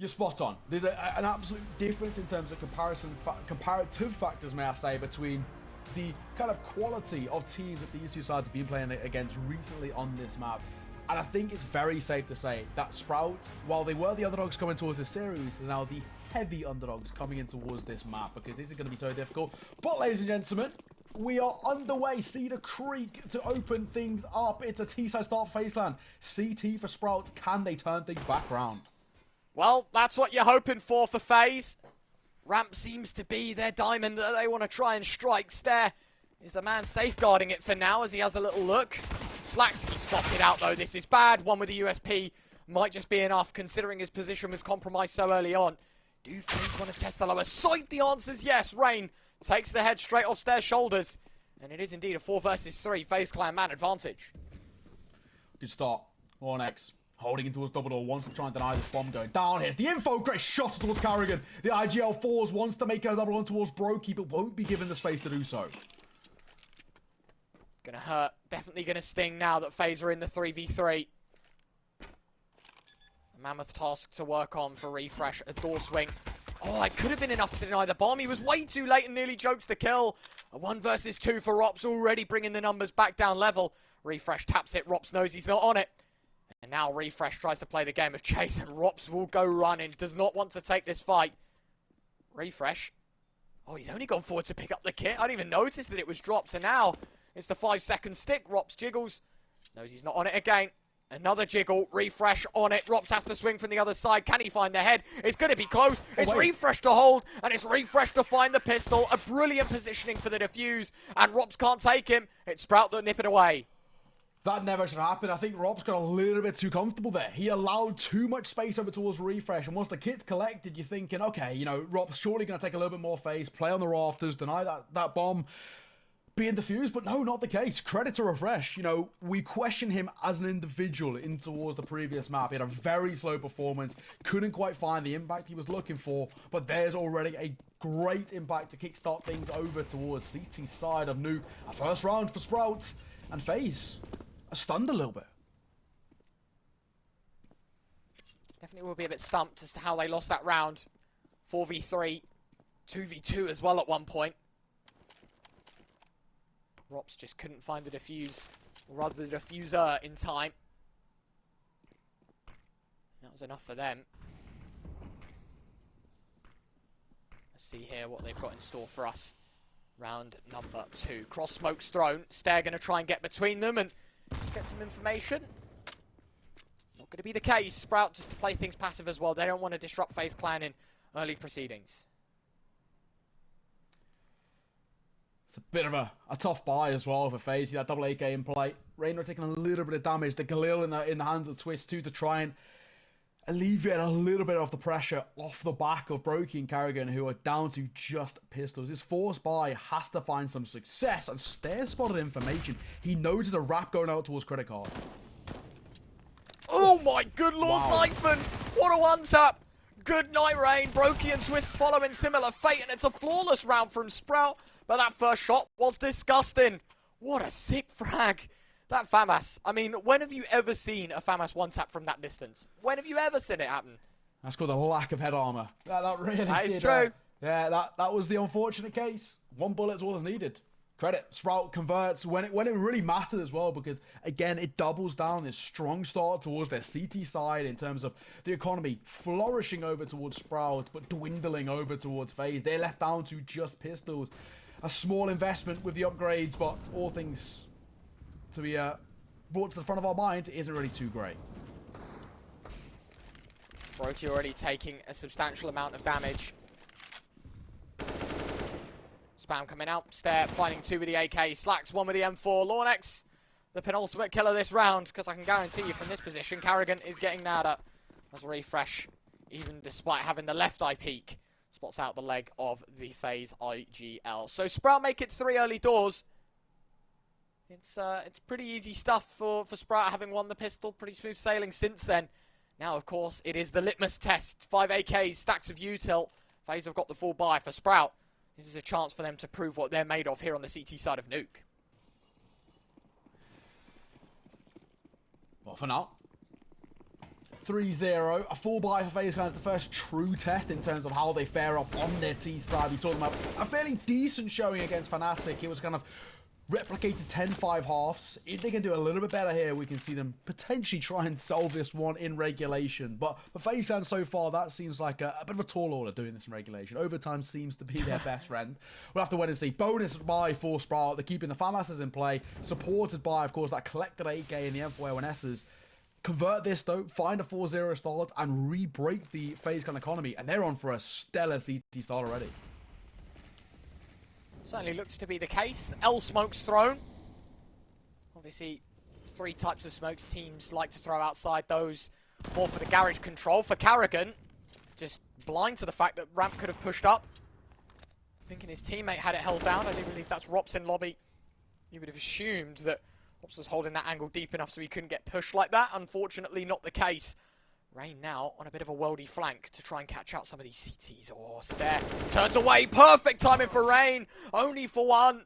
You're spot on. There's an absolute difference in terms of comparative factors, may I say, between the kind of quality of teams that these two sides have been playing against recently on this map. And I think it's very safe to say that Sprout, while they were the underdogs coming towards this series, are now the heavy underdogs coming in towards this map, because this is going to be so difficult. But ladies and gentlemen, we are underway. Cedar Creek to open things up. It's a T-side start for FaZe Clan. CT for Sprout. Can they turn things back round? Well, that's what you're hoping for FaZe. Ramp seems to be their diamond that they want to try and strike. Stare is the man safeguarding it for now as he has a little look. Slacks, he spotted out though. This is bad. One with the USP might just be enough considering his position was compromised so early on. Do FaZe want to test the lower side? The answer is yes. Rain takes the head straight off Stare's shoulders. And it is indeed a 4 versus 3 FaZe Clan man advantage. Good start. 1x. Holding into his double door, wants to try and deny this bomb going down. Here's the info. Great shot towards karrigan. The IGL4s wants to make a double one towards broky, but won't be given the space to do so. Gonna hurt. Definitely gonna sting now that FaZe are in the 3v3. A mammoth task to work on for refrezh. A door swing. Oh, it could have been enough to deny the bomb. He was way too late and nearly jokes the kill. A 1 versus 2 for Rops, already bringing the numbers back down level. Refrezh taps it. Rops knows he's not on it. And now refrezh tries to play the game of chase, and Rops will go running. Does not want to take this fight. refrezh. Oh, he's only gone forward to pick up the kit. I didn't even notice that it was dropped. So now it's the 5-second stick. Rops jiggles. Knows he's not on it again. Another jiggle. refrezh on it. Rops has to swing from the other side. Can he find the head? It's going to be close. It's refrezh to hold, and it's refrezh to find the pistol. A brilliant positioning for the defuse, and Rops can't take him. It's Sprout that nip it away. That never should happen. I think Rob's got a little bit too comfortable there. He allowed too much space over towards refrezh, and once the kit's collected, you're thinking, okay, you know, Rob's surely going to take a little bit more face, play on the rafters, deny that bomb being defused, but no, not the case. Credit to refrezh. You know, we question him as an individual in towards the previous map. He had a very slow performance, couldn't quite find the impact he was looking for, but there's already a great impact to kickstart things over towards CT's side of Nuke. A first round for Sprout, and FaZe are stunned a little bit. Definitely will be a bit stumped as to how they lost that round. 4v3, 2v2 as well at one point. Rops just couldn't find the defuse, or rather the diffuser in time. That was enough for them. Let's see here what they've got in store for us. Round number 2. Cross smoke's thrown. Stare going to try and get between them and get some information. Not going to be the case. Sprout just to play things passive as well. They don't want to disrupt FaZe Clan in early proceedings. It's a bit of a tough buy as well for FaZe. That double AK in play. Raynor taking a little bit of damage. The Galil in the hands of Twistzz too to try and alleviate a little bit of the pressure off the back of broky and karrigan, who are down to just pistols. This force buy has to find some success, and Stare spotted information. He knows there's a wrap going out towards credit card. Oh my good lord, wow. Typhon! What a one-tap! Good night, Rain. broky and Twistzz following similar fate, and it's a flawless round from Sprout. But that first shot was disgusting. What a sick frag. That FAMAS. I mean, when have you ever seen a FAMAS one-tap from that distance? When have you ever seen it happen? That's called a lack of head armor. That really That is did, true. Yeah, that was the unfortunate case. One bullet's all that's needed. Credit. Sprout converts when it really mattered as well, because, again, it doubles down this strong start towards their CT side in terms of the economy flourishing over towards Sprout, but dwindling over towards FaZe. They're left down to just pistols. A small investment with the upgrades, but all things to be brought to the front of our minds isn't really too great. broky already taking a substantial amount of damage. Spam coming out. Stare finding 2 with the AK. Slacks 1 with the M4. Lornex, the penultimate kill of this round, because I can guarantee you from this position, karrigan is getting nada. As refrezh, even despite having the left eye peek, spots out the leg of the FaZe IGL. So Sprout make it 3 early doors. It's pretty easy stuff for Sprout, having won the pistol. Pretty smooth sailing since then. Now, of course, it is the litmus test. 5 AKs, stacks of util. FaZe have got the full buy for Sprout. This is a chance for them to prove what they're made of here on the CT side of Nuke. Well, for now, 3-0. A full buy for FaZe is the first true test in terms of how they fare up on their T side. We saw them have a fairly decent showing against Fnatic. It was kind of replicated 10-5 halves. If they can do a little bit better here, we can see them potentially try and solve this one in regulation. But for FaZe fans so far, that seems like a bit of a tall order doing this in regulation. Overtime seems to be their best friend. We'll have to wait and see. Bonus buy for Sprout. They're keeping the FAMASs in play, supported by, of course, that collected 8k in the Empire Nesses. Convert this, though, find a 4-0 start, and re-break the FaZe economy. And they're on for a stellar CT start already. Certainly looks to be the case. L smoke's thrown. Obviously, 3 types of smokes teams like to throw outside those. More for the garage control. For karrigan, just blind to the fact that Ramp could have pushed up. Thinking his teammate had it held down. I do believe that's Rops in lobby. You would have assumed that Rops was holding that angle deep enough so he couldn't get pushed like that. Unfortunately, not the case. Rain now on a bit of a worldy flank to try and catch out some of these CTs. Oh, Stare turns away. Perfect timing for Rain. Only for one.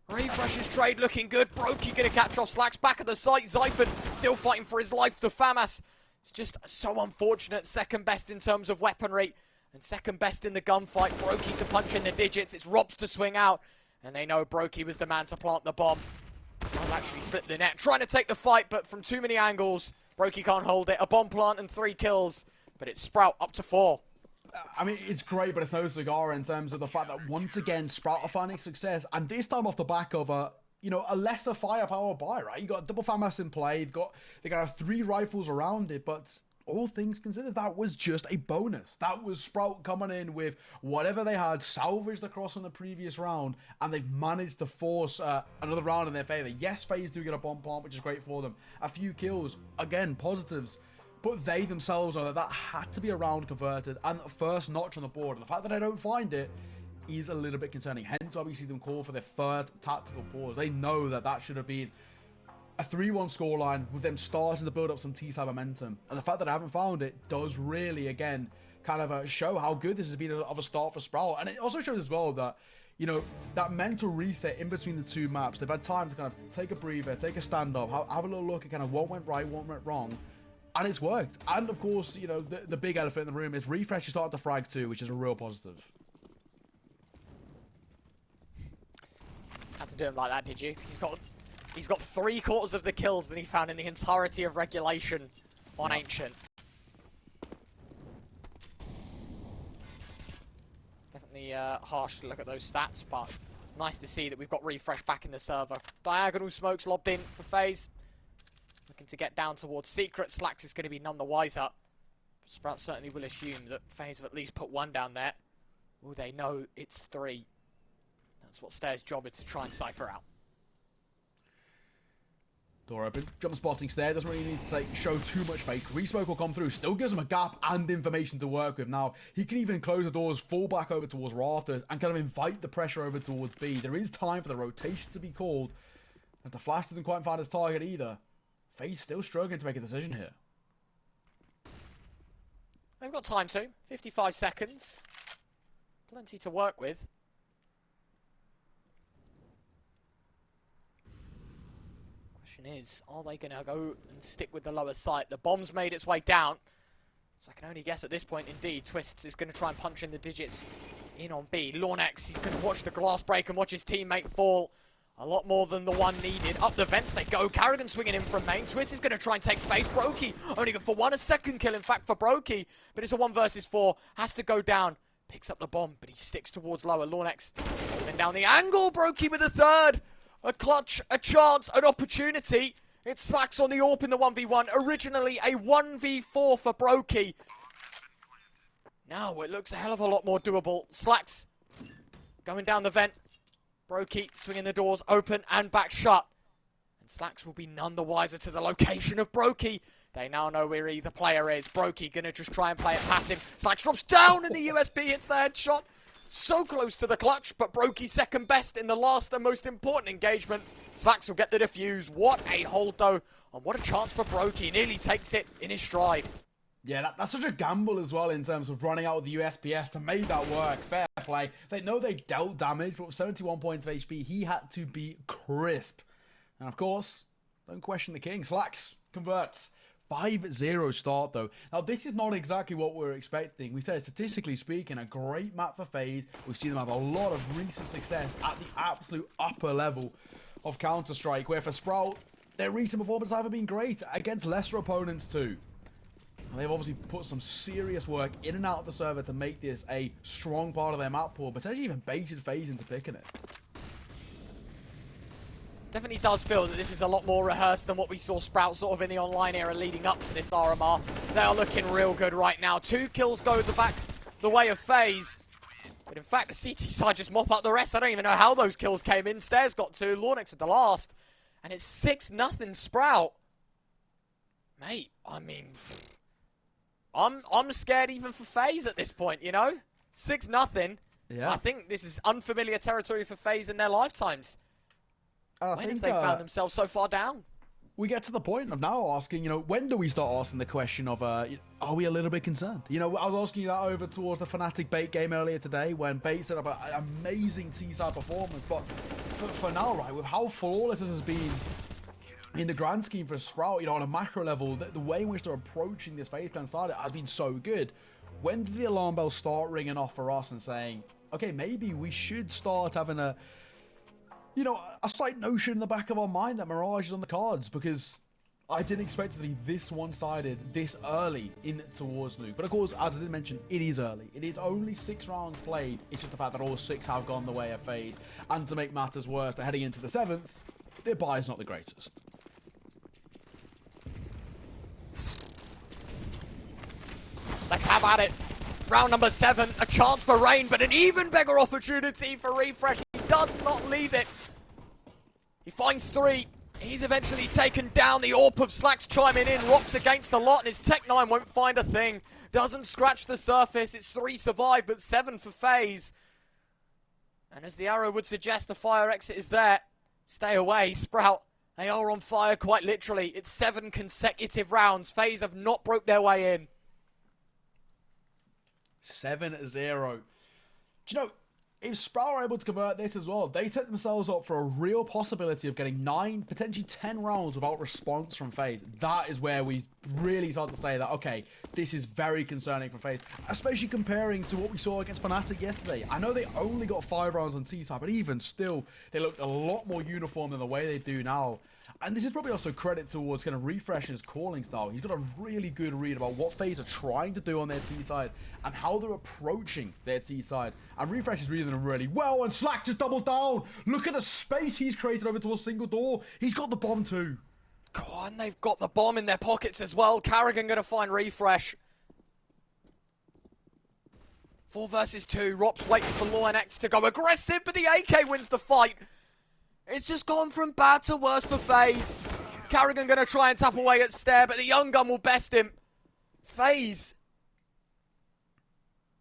refrezh's trade looking good. broky going to catch off Slacks. Back at the site. Zyphon still fighting for his life. The FAMAS. It's just so unfortunate. Second best in terms of weaponry. And second best in the gunfight. broky to punch in the digits. It's Robs to swing out. And they know broky was the man to plant the bomb. Does actually slip the net. Trying to take the fight, but from too many angles. broky can't hold it. A bomb plant and 3 kills. But it's Sprout up to 4. I mean, it's great, but it's no cigar in terms of the fact that once again, Sprout are finding success. And this time off the back of a lesser firepower buy, right? You got double FAMAS in play. They got 3 rifles around it, but all things considered, that was just a bonus. That was Sprout coming in with whatever they had, salvaged across from the previous round, and they've managed to force another round in their favor. Yes, FaZe do get a bomb plant, which is great for them. A few kills, again, positives. But they themselves know that had to be a round converted, and the first notch on the board. And the fact that they don't find it is a little bit concerning. Hence why we see them call for their first tactical pause. They know that should have been a 3-1 scoreline with them starting to build up some T-side momentum. And the fact that I haven't found it does really, again, kind of show how good this has been of a start for Sprout. And it also shows as well that, that mental reset in between the 2 maps. They've had time to kind of take a breather, take a standoff, have a little look at kind of what went right, what went wrong. And it's worked. And of course, the big elephant in the room is refrezh is starting to frag too, which is a real positive. Had to do him like that, did you? He's got 3/4 of the kills that he found in the entirety of regulation on Ancient. Definitely harsh to look at those stats, but nice to see that we've got refrezh back in the server. Diagonal smokes lobbed in for FaZe. Looking to get down towards Secret. Slacks is going to be none the wiser. Sprout certainly will assume that FaZe have at least put 1 down there. Oh, they know it's 3. That's what Stare's job is, to try and cipher out. Door open. Jump spotting Stare. Doesn't really need to show too much fake. Resmoke will come through. Still gives him a gap and information to work with. Now, he can even close the doors, fall back over towards Rafters, and kind of invite the pressure over towards B. There is time for the rotation to be called, as the flash doesn't quite find his target either. FaZe still struggling to make a decision here. They've got time to. 55 seconds. Plenty to work with. Question is, are they going to go and stick with the lower site? The bomb's made its way down. So I can only guess at this point, indeed, Twistzz is going to try and punch in the digits in on B. Lornex, he's going to watch the glass break and watch his teammate fall. A lot more than the one needed. Up the vents they go. karrigan swinging in from main. Twistzz is going to try and take FaZe. broky only good for 1. A second kill, in fact, for broky. But it's a 1 versus 4. Has to go down. Picks up the bomb, but he sticks towards lower. Lornex holding down the angle. broky with a 3rd. A clutch, a chance, an opportunity. It Slacks on the AWP in the 1v1. Originally a 1v4 for broky. Now it looks a hell of a lot more doable. Slacks going down the vent. broky swinging the doors open and back shut. And Slacks will be none the wiser to the location of broky. They now know where the player is. broky gonna just try and play it passive. Slacks drops down and the USB hits the headshot. So close to the clutch, but broky second best in the last and most important engagement. Slacks will get the defuse. What a hold though, and what a chance for broky. Nearly takes it in his stride. Yeah, that's such a gamble as well in terms of running out with the USPS to make that work. Fair play. They know they dealt damage, but with 71 points of HP, he had to be crisp. And of course, don't question the king. Slacks converts. 5-0 start, though. Now, this is not exactly what we're expecting. We said, statistically speaking, a great map for FaZe. We've seen them have a lot of recent success at the absolute upper level of Counter-Strike, where for Sprout, their recent performance haven't been great against lesser opponents, too. And they've obviously put some serious work in and out of the server to make this a strong part of their map pool, potentially even baited FaZe into picking it. Definitely does feel that this is a lot more rehearsed than what we saw Sprout sort of in the online era leading up to this RMR. They are looking real good right now. 2 kills go the way of FaZe. But in fact, the CT side just mop up the rest. I don't even know how those kills came in. Stairs got 2, Lornex with the last. And it's 6-0 Sprout. Mate, I mean, I'm scared even for FaZe at this point, you know? 6-0. Yeah. I think this is unfamiliar territory for FaZe in their lifetimes. When have they found themselves so far down? We get to the point of now asking, when do we start asking the question of, are we a little bit concerned? I was asking you that over towards the Fnatic Bait game earlier today when Bait set up an amazing T-side performance. But for now, right, with how flawless this has been in the grand scheme for Sprout, on a macro level, the way in which they're approaching this FaZe plan started has been so good. When did the alarm bells start ringing off for us and saying, okay, maybe we should start having a slight notion in the back of our mind that Mirage is on the cards? Because I didn't expect it to be this one-sided this early in towards Nuke. But of course, as I did mention, it is early. It is only 6 rounds played. It's just the fact that all 6 have gone the way of FaZe. And to make matters worse, they're heading into the 7th. Their buy is not the greatest. Let's have at it. Round number 7, a chance for Rain, but an even bigger opportunity for refrezh. He does not leave it. He finds 3. He's eventually taken down. The AWP of Slacks chiming in. Rops against the lot, and his Tech-9 won't find a thing. Doesn't scratch the surface. It's 3 survive, but 7 for FaZe. And as the arrow would suggest, the fire exit is there. Stay away, Sprout. They are on fire, quite literally. It's 7 consecutive rounds. FaZe have not broke their way in. 7-0. Do you know, if Sprout are able to convert this as well, they set themselves up for a real possibility of getting 9, potentially 10 rounds without response from FaZe. That is where we really start to say that, okay, this is very concerning for FaZe, especially comparing to what we saw against Fnatic yesterday. I know they only got 5 rounds on C-side, but even still, they looked a lot more uniform than the way they do now. And this is probably also credit towards kind of refrezh's calling style. He's got a really good read about what FaZe are trying to do on their T-side and how they're approaching their T-side. And refrezh is reading them really well, and Slack just doubled down. Look at the space he's created over towards single door. He's got the bomb too. Go on, they've got the bomb in their pockets as well. karrigan going to find refrezh. 4 versus 2. Rops waiting for Lornex to go aggressive, but the AK wins the fight. It's just gone from bad to worse for FaZe. karrigan going to try and tap away at Stair, but the young gun will best him. FaZe.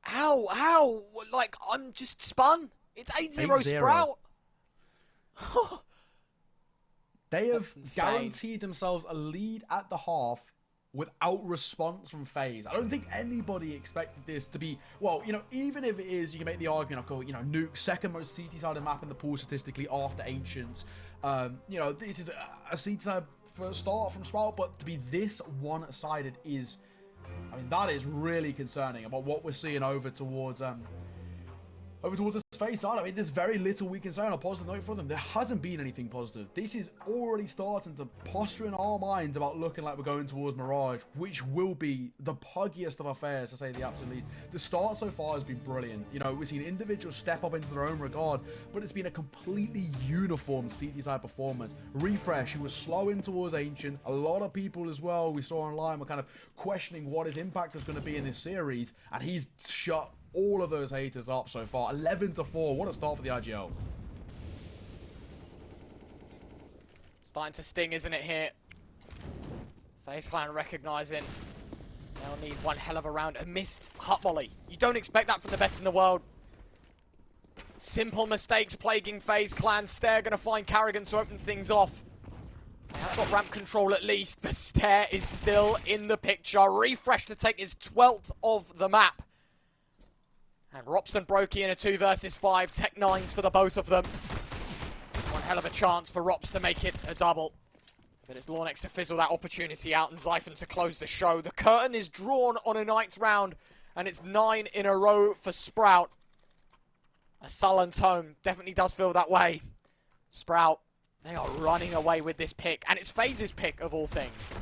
How? Like, I'm just spun. It's 8-0 Sprout. They have guaranteed themselves a lead at the half without response from FaZe. I don't think anybody expected this to be, well, even if it is, you can make the argument of, Nuke, second most CT-sided map in the pool statistically after Ancients. This is a CT-side first start from Sprout, but to be this one-sided is, that is really concerning about what we're seeing over towards this FaZe side. There's very little we can say on a positive note for them. There hasn't been anything positive. This is already starting to posture in our minds about looking like we're going towards Mirage, which will be the puggiest of affairs, to say the absolute least. The start so far has been brilliant. We've seen individuals step up into their own regard, but it's been a completely uniform CT side performance. refrezh, he was slow in towards Ancient. A lot of people as well, we saw online, were kind of questioning what his impact was going to be in this series, and he's shut all of those haters up so far. 11-4. What a start for the IGL. Starting to sting, isn't it, here? FaZe Clan recognizing they'll need one hell of a round. A missed hut molly. You don't expect that from the best in the world. Simple mistakes plaguing FaZe Clan. Stair going to find karrigan to open things off. They have got ramp control at least, but Stair is still in the picture. refrezh to take his 12th of the map. And Rops and broky in a 2 versus 5. Tech-9s for the both of them. One hell of a chance for Rops to make it a double. But it's Lornex to fizzle that opportunity out and Zyphon to close the show. The curtain is drawn on a 9th round, and it's 9 in a row for Sprout. A sullen tone definitely does feel that way. Sprout, they are running away with this pick, and it's FaZe's pick of all things.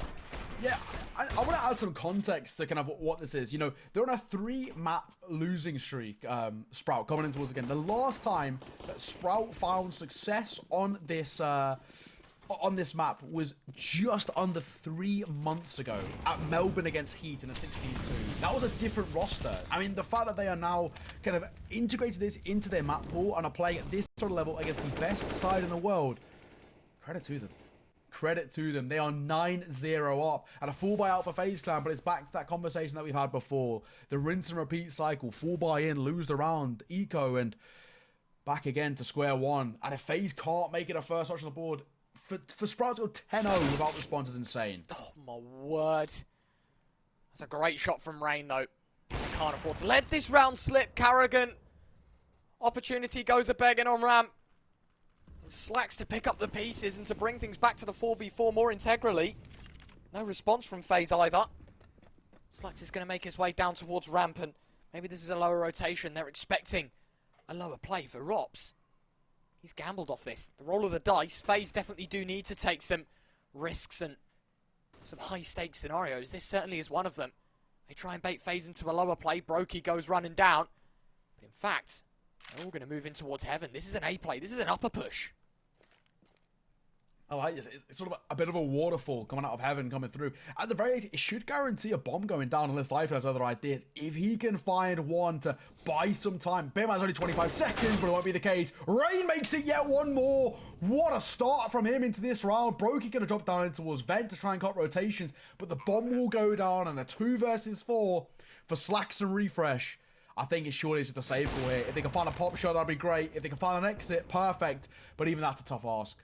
Yeah, I want to add some context to kind of what this is. You know, they're on a 3-map losing streak, Sprout, coming into us again. The last time that Sprout found success on this map was just under 3 months ago at Melbourne against Heat in a 16-2. That was a different roster. I mean, the fact that they are now kind of integrated this into their map pool and are playing at this sort of level against the best side in the world, credit to them. Credit to them. They are 9-0 up. And a full buyout for FaZe Clan, but it's back to that conversation that we've had before. The rinse and repeat cycle. Full buy in, lose the round, eco, and back again to square one. And if FaZe can't make it a first touch on the board, for Sprout to go 10-0 without response is insane. Oh, my word. That's a great shot from Rain, though. Can't afford to let this round slip. karrigan. Opportunity goes a-begging on ramp. Slacks to pick up the pieces and to bring things back to the 4v4 more integrally. No response from FaZe either. Slacks is going to make his way down towards ramp, and maybe this is a lower rotation. They're expecting a lower play for Rops. He's gambled off this. The roll of the dice. FaZe definitely do need to take some risks and some high-stakes scenarios. This certainly is one of them. They try and bait FaZe into a lower play. broky goes running down. But in fact, they're all going to move in towards heaven. This is an A play. This is an upper push. I like this. It's sort of a bit of a waterfall coming out of heaven, coming through. At the very least, it should guarantee a bomb going down unless Zyphon has other ideas. If he can find one to buy some time. Bear in mind, it's only 25 seconds, but it won't be the case. Rain makes it yet one more. What a start from him into this round. broky going to drop down in towards Vent to try and cut rotations, but the bomb will go down, and a 2 versus 4 for Slacks and refrezh. I think it's surely just a save call here. If they can find a pop shot, that'd be great. If they can find an exit, perfect. But even that's a tough ask.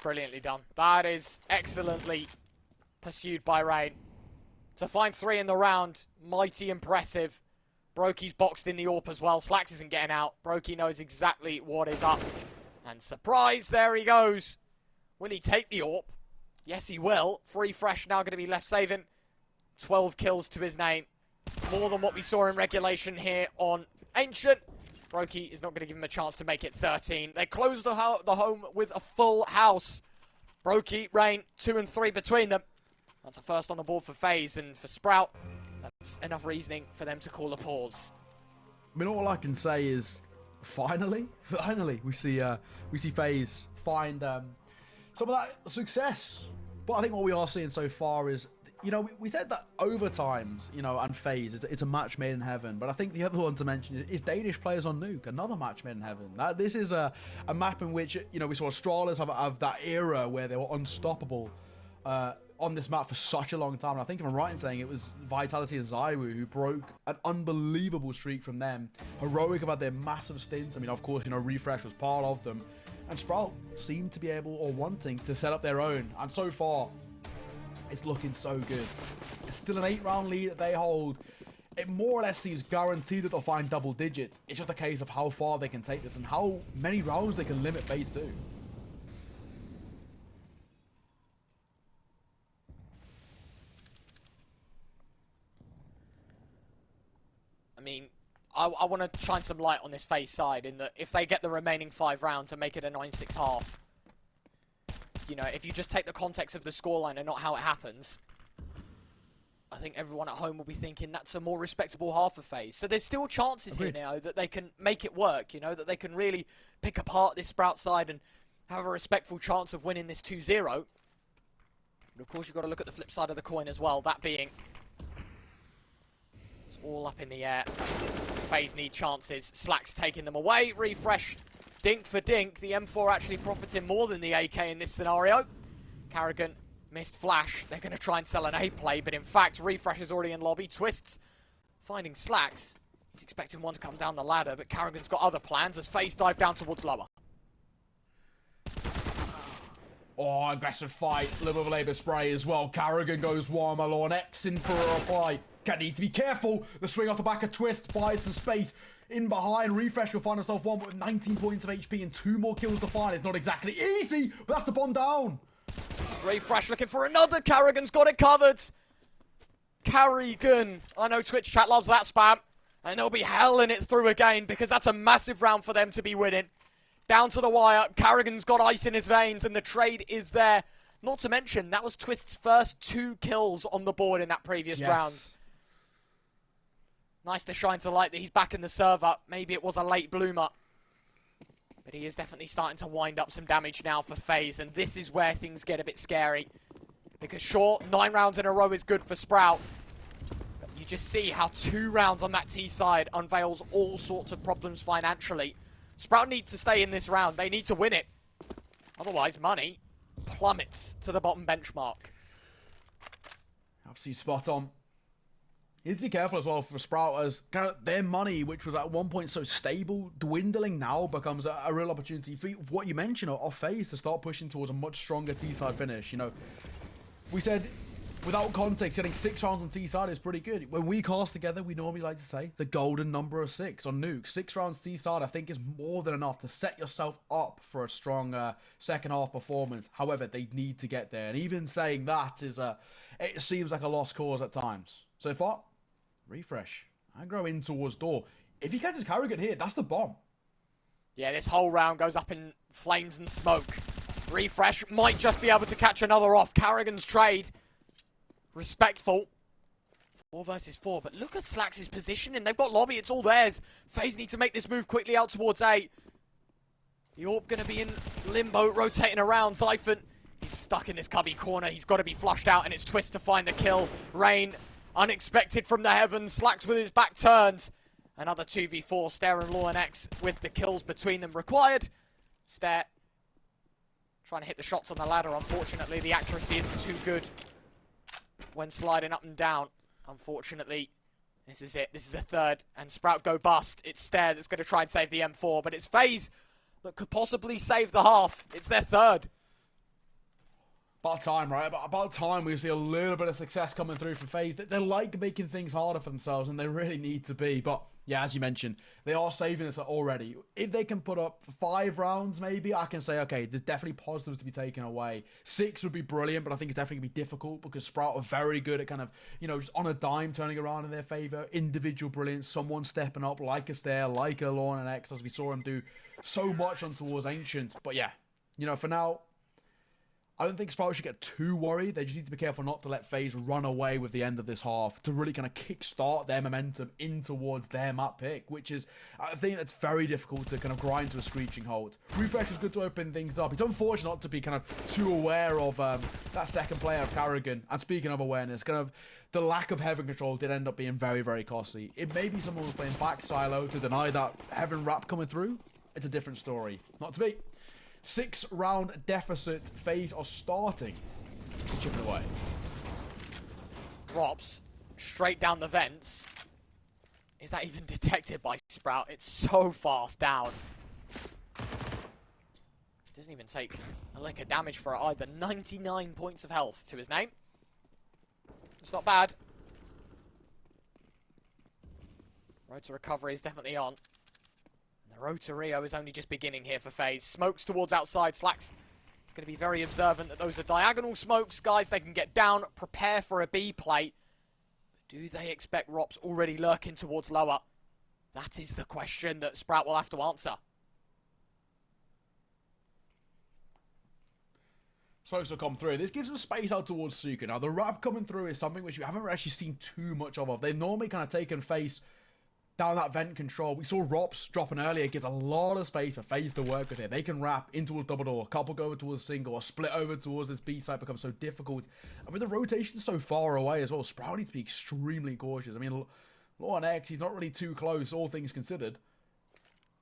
Brilliantly done. That is excellently pursued by Rain. To find 3 in the round, mighty impressive. broky's boxed in the AWP as well. Slacks isn't getting out. broky knows exactly what is up. And surprise, there he goes. Will he take the AWP? Yes, he will. refrezh now going to be left saving. 12 kills to his name. More than what we saw in regulation here on Ancient. broky is not going to give him a chance to make it 13. They close the home with a full house. broky, Rain, 2 and 3 between them. That's a first on the board for FaZe, and for Sprout, that's enough reasoning for them to call a pause. I mean, all I can say is, finally, we see FaZe find some of that success. But I think what we are seeing so far is, you know, we said that overtimes, you know, and FaZe, it's a match made in heaven. But I think the other one to mention is Danish players on Nuke, another match made in heaven. This is a map in which, you know, we saw Astralis have that era where they were unstoppable on this map for such a long time. And I think if I'm right in saying it was Vitality and Zywu who broke an unbelievable streak from them. Heroic about their massive stints. I mean, of course, you know, refrezh was part of them. And Sprout seemed to be able or wanting to set up their own. And so far, it's looking so good. It's still an 8-round lead that they hold. It more or less seems guaranteed that they'll find double digits. It's just a case of how far they can take this and how many rounds they can limit FaZe to. I mean, I want to shine some light on this FaZe side in that if they get the remaining 5 rounds and make it a 9-6 half, you know, if you just take the context of the scoreline and not how it happens, I think everyone at home will be thinking that's a more respectable half of FaZe. So there's still chances here now that they can make it work, you know, that they can really pick apart this Sprout side and have a respectful chance of winning this 2-0. But of course, you've got to look at the flip side of the coin as well, that being it's all up in the air. FaZe need chances. Slacks taking them away. refrezh. Dink for dink. The M4 actually profiting more than the AK in this scenario. karrigan missed flash. They're going to try and sell an A play, but in fact, refrezh is already in lobby. Twistzz finding Slacks. He's expecting one to come down the ladder, but karrigan's got other plans as FaZe dive down towards lower. Oh, aggressive fight. Little bit of labor spray as well. karrigan goes warm along. X in for a reply. Cat needs to be careful. The swing off the back of Twistzz buys some space. In behind, refrezh will find himself one with 19 points of HP and 2 more kills to find. It's not exactly easy, but that's the bomb down. refrezh looking for another. Karrigan's got it covered. Karrigan. I know Twitch chat loves that spam. And they'll be helling it through again because that's a massive round for them to be winning. Down to the wire. Karrigan's got ice in his veins and the trade is there. Not to mention, that was Twistzz' first 2 kills on the board in that previous round. Nice to shine to light that he's back in the server. Maybe it was a late bloomer. But he is definitely starting to wind up some damage now for FaZe. And this is where things get a bit scary. Because sure, 9 rounds in a row is good for Sprout. But you just see how 2 rounds on that T side unveils all sorts of problems financially. Sprout need to stay in this round. They need to win it. Otherwise, money plummets to the bottom benchmark. Absolutely spot on. You need to be careful as well for Sprout, as kind of their money, which was at one point so stable, dwindling now becomes a real opportunity for what you mentioned of FaZe to start pushing towards a much stronger T-side finish. You know, we said without context, getting 6 rounds on T-side is pretty good. When we cast together, we normally like to say the golden number of 6 on Nuke. 6 rounds T-side, I think, is more than enough to set yourself up for a strong second half performance. However, they need to get there. And even saying that is it seems like a lost cause at times. So far, refrezh. Aggro in towards door. If he catches karrigan here, that's the bomb. Yeah, this whole round goes up in flames and smoke. refrezh might just be able to catch another off. Karrigan's trade. Respectful. 4 versus 4, but look at Slax's positioning. They've got lobby, it's all theirs. FaZe need to make this move quickly out towards A. The AWP going to be in limbo, rotating around. Zyphon, he's stuck in this cubby corner. He's got to be flushed out, and it's Twistzz to find the kill. Rain, unexpected from the heavens. Slax with his back turned. Another 2v4. Stare and Law and X with the kills between them required. Stare trying to hit the shots on the ladder. Unfortunately, the accuracy isn't too good when sliding up and down. Unfortunately, this is it. This is a third, and Sprout go bust. It's Stare that's going to try and save the M4, but it's FaZe that could possibly save the half. It's their third. About time, right? About time we see a little bit of success coming through for FaZe. They like making things harder for themselves, and they really need to be. But yeah, as you mentioned, they are saving this already. If they can put up 5 rounds, maybe, I can say, okay, there's definitely positives to be taken away. 6 would be brilliant, but I think it's definitely going to be difficult because Sprout are very good at kind of, you know, just on a dime turning around in their favor. Individual brilliance, someone stepping up like a Stare, like a Lawn and X, as we saw him do so much on towards Ancient. But yeah, you know, for now, I don't think Sprout should get too worried. They just need to be careful not to let FaZe run away with the end of this half to really kind of kickstart their momentum in towards their map pick, which is, I think that's very difficult to kind of grind to a screeching halt. refrezh is good to open things up. It's unfortunate not to be kind of too aware of that second player of karrigan. And speaking of awareness, kind of the lack of Heaven control did end up being very, very costly. It may be someone was playing back silo to deny that Heaven wrap coming through. It's a different story. Not to be. 6-round deficit. FaZe are starting to chip it away. Drops straight down the vents. Is that even detected by Sprout? It's so fast down. Doesn't even take a lick of damage for it either. 99 points of health to his name. It's not bad. Road to recovery is definitely on. The road to Rio is only just beginning here for FaZe. Smokes towards outside. Slax is going to be very observant that those are diagonal smokes. Guys, they can get down, prepare for a B plate. But do they expect Rops already lurking towards lower? That is the question that Sprout will have to answer. Smokes will come through. This gives them space out towards Suka. Now, the wrap coming through is something which we haven't actually seen too much of. They've normally kind of taken FaZe down that vent control. We saw Rops dropping earlier. It gives a lot of space for FaZe to work with here. They can wrap in towards double door, couple go over towards single, or split over towards this B side becomes so difficult. And with the rotation so far away as well, Sprout needs to be extremely cautious. I mean, Law and X, he's not really too close, all things considered.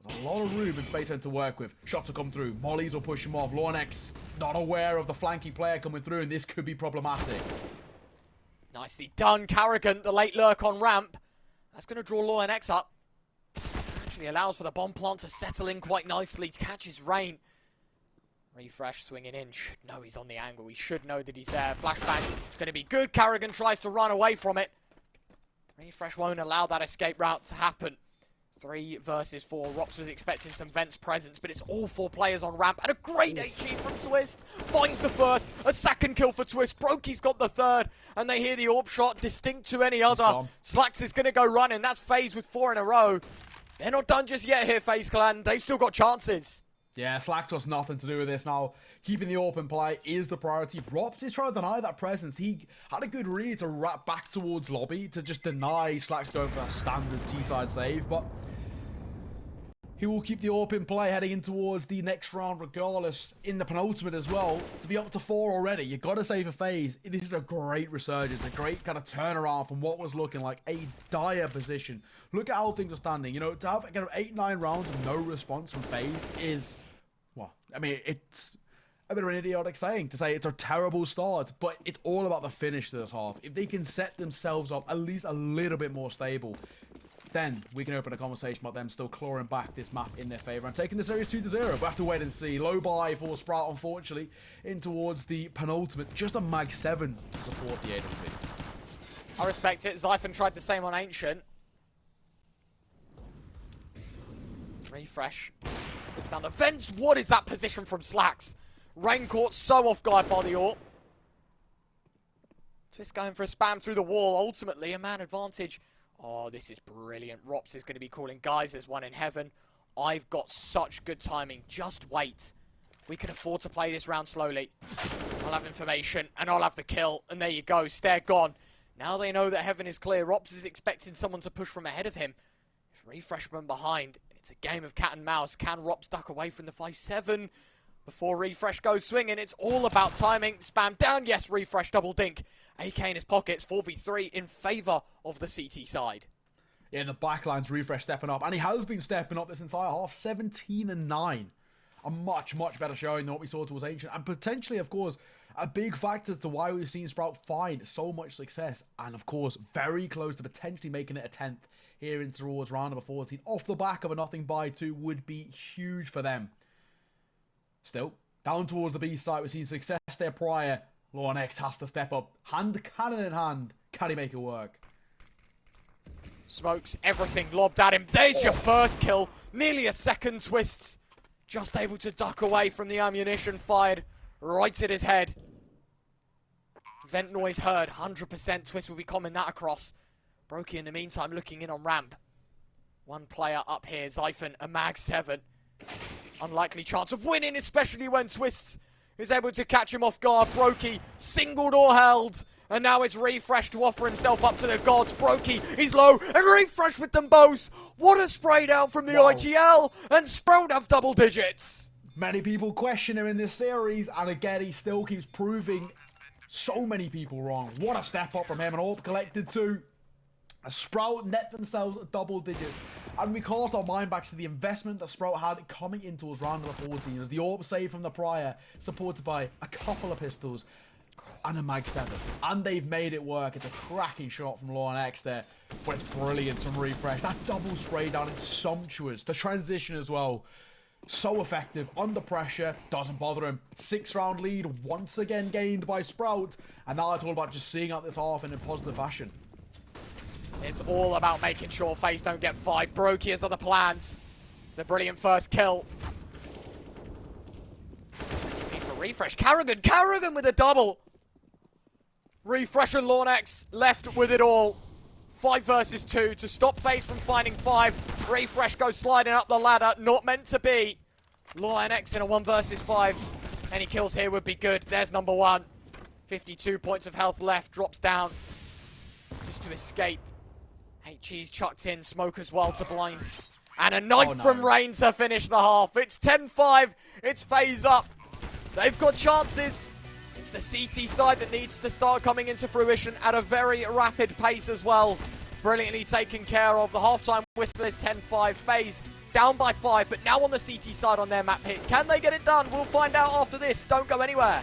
There's a lot of room and space to work with. Shots will come through. Mollies will push him off. Law and X not aware of the flanking player coming through, and this could be problematic. Nicely done, karrigan. The late lurk on ramp. That's going to draw Law and X up. Actually allows for the bomb plant to settle in quite nicely to catch his rain. refrezh swinging in. Should know he's on the angle. He should know that he's there. Flashbang going to be good. karrigan tries to run away from it. refrezh won't allow that escape route to happen. 3 versus 4. Rops was expecting some Vents presence, but it's all 4 players on ramp. And a great HE from Twistzz. Finds the first. A second kill for Twistzz. broky's got the third. And they hear the AWP shot distinct to any other. Slacks is going to go running. That's FaZe with 4 in a row. They're not done just yet here, FaZe Clan. They've still got chances. Yeah, Slack has nothing to do with this now. Keeping the open play is the priority. Rops is trying to deny that presence. He had a good read to wrap back towards lobby to just deny Slack's going for a standard seaside save, but he will keep the open play heading in towards the next round regardless. In the penultimate as well, to be up to 4 already, you got to say for FaZe, this is a great resurgence, a great kind of turnaround from what was looking like a dire position. Look at how things are standing. You know, to have kind of 8-9 rounds of no response from FaZe is, well, I mean, it's a bit of an idiotic saying to say it's a terrible start, but it's all about the finish to this half. If they can set themselves up at least a little bit more stable, then we can open a conversation about them still clawing back this map in their favor and taking the series 2-0. We'll have to wait and see. Low buy for Sprout, unfortunately, in towards the penultimate. Just a mag 7 to support the AWP. I respect it. Zyphon tried the same on Ancient. Refrezh. Down the fence. What is that position from Slacks? Rain caught so off guard by the AWP. Twistzz going for a spam through the wall. Ultimately, a man advantage. Oh, this is brilliant. Rops is going to be calling, guys, there's one in heaven. I've got such good timing. Just wait. We can afford to play this round slowly. I'll have information, and I'll have the kill. And there you go. Stare gone. Now they know that heaven is clear. Rops is expecting someone to push from ahead of him. It's refrezh from behind. It's a game of cat and mouse. Can Rops duck away from the 5-7 before refrezh goes swinging? It's all about timing. Spam down. Yes, refrezh. Double dink. AK in his pockets, 4v3 in favour of the CT side. Yeah, in the backline's refrezh stepping up, and he has been stepping up this entire half, 17-9. A much, much better showing than what we saw towards Ancient, and potentially, of course, a big factor to why we've seen Sprout find so much success, and of course, very close to potentially making it a 10th here in towards round number 14. Off the back of a nothing by 2 would be huge for them. Still, down towards the B side, we've seen success there prior. LeonX has to step up. Hand cannon in hand. Can he make it work? Smokes everything lobbed at him. There's your first kill. Nearly a second. Twistzz just able to duck away from the ammunition fired right at his head. Vent noise heard. 100% Twistzz will be coming that across. broky in the meantime looking in on ramp. One player up here. Zyphon, a mag 7. Unlikely chance of winning, especially when Twistzz is able to catch him off guard. broky singled or held. And now it's refrezh to offer himself up to the gods. broky is low and refrezh with them both. What a spray down from the IGL. And Sprout have double digits. Many people question him in this series. And again, he still keeps proving so many people wrong. What a step up from him. And all collected too. Sprout net themselves double digits. And we cast our mind back to the investment that Sprout had coming into his round number 14 as the AWP save from the prior, supported by a couple of pistols and a mag 7. And they've made it work. It's a cracking shot from LeonX there, but it's brilliant from refrezh. That double spray down is sumptuous. The transition as well, so effective. Under pressure, doesn't bother him. 6-round lead once again gained by Sprout. And now it's all about just seeing out this half in a positive fashion. It's all about making sure FaZe don't get 5. broky has other plans. It's a brilliant first kill. For refrezh. karrigan with a double. refrezh and LeonX left with it all. 5 versus 2 to stop FaZe from finding 5. refrezh goes sliding up the ladder. Not meant to be. LeonX in a 1 versus 5. Any kills here would be good. There's number 1. 52 points of health left. Drops down just to escape. HG's chucked in, smoke as well to blind. And a knife from Rain to finish the half. It's 10-5. It's FaZe up. They've got chances. It's the CT side that needs to start coming into fruition at a very rapid pace as well. Brilliantly taken care of. The halftime whistle is 10-5. FaZe down by 5, but now on the CT side on their map hit. Can they get it done? We'll find out after this. Don't go anywhere.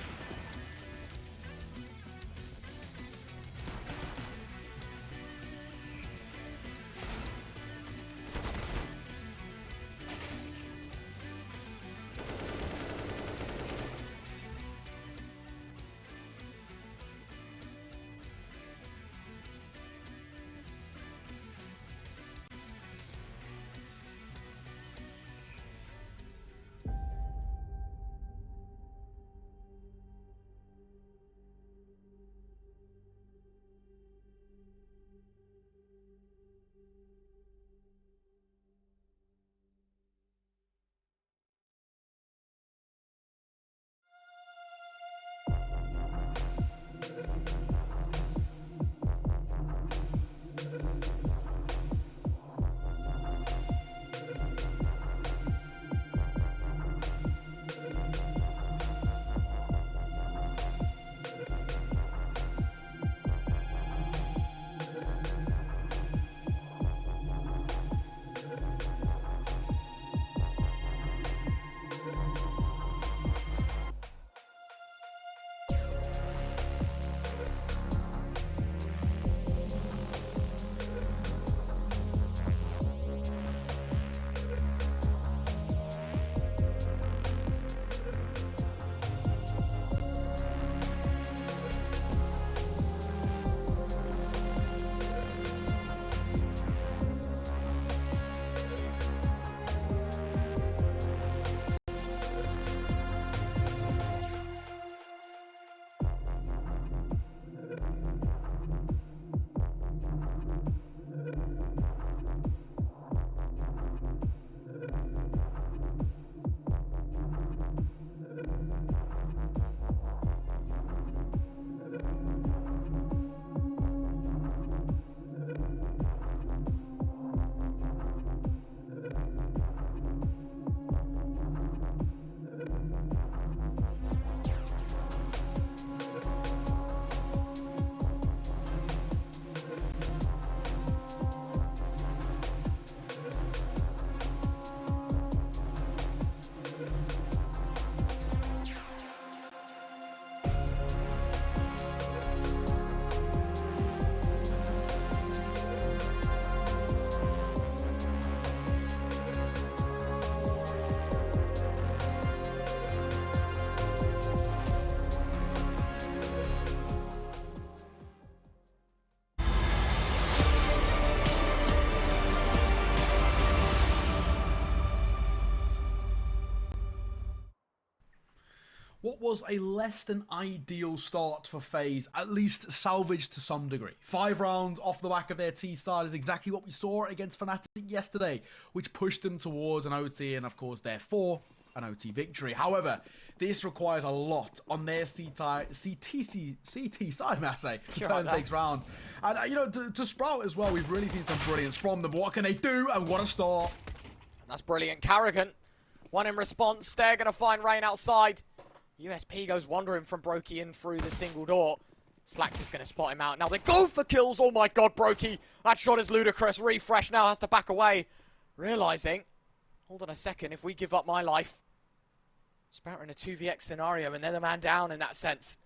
What was a less than ideal start for FaZe, at least salvaged to some degree. 5 rounds off the back of their T start is exactly what we saw against Fnatic yesterday, which pushed them towards an OT and, of course, therefore, an OT victory. However, this requires a lot on their CT side, may I say, to turn things round. And, you know, to Sprout as well, we've really seen some brilliance from them. What can they do? And what a start. That's brilliant. karrigan, one in response. They're going to find Rain outside. USP goes wandering from broky in through the single door. Slacks is going to spot him out. Now they go for kills. Oh my god, broky. That shot is ludicrous. refrezh now has to back away. Realizing, hold on a second, if we give up my life, Sprout in a 2vx scenario and they're the man down in that sense.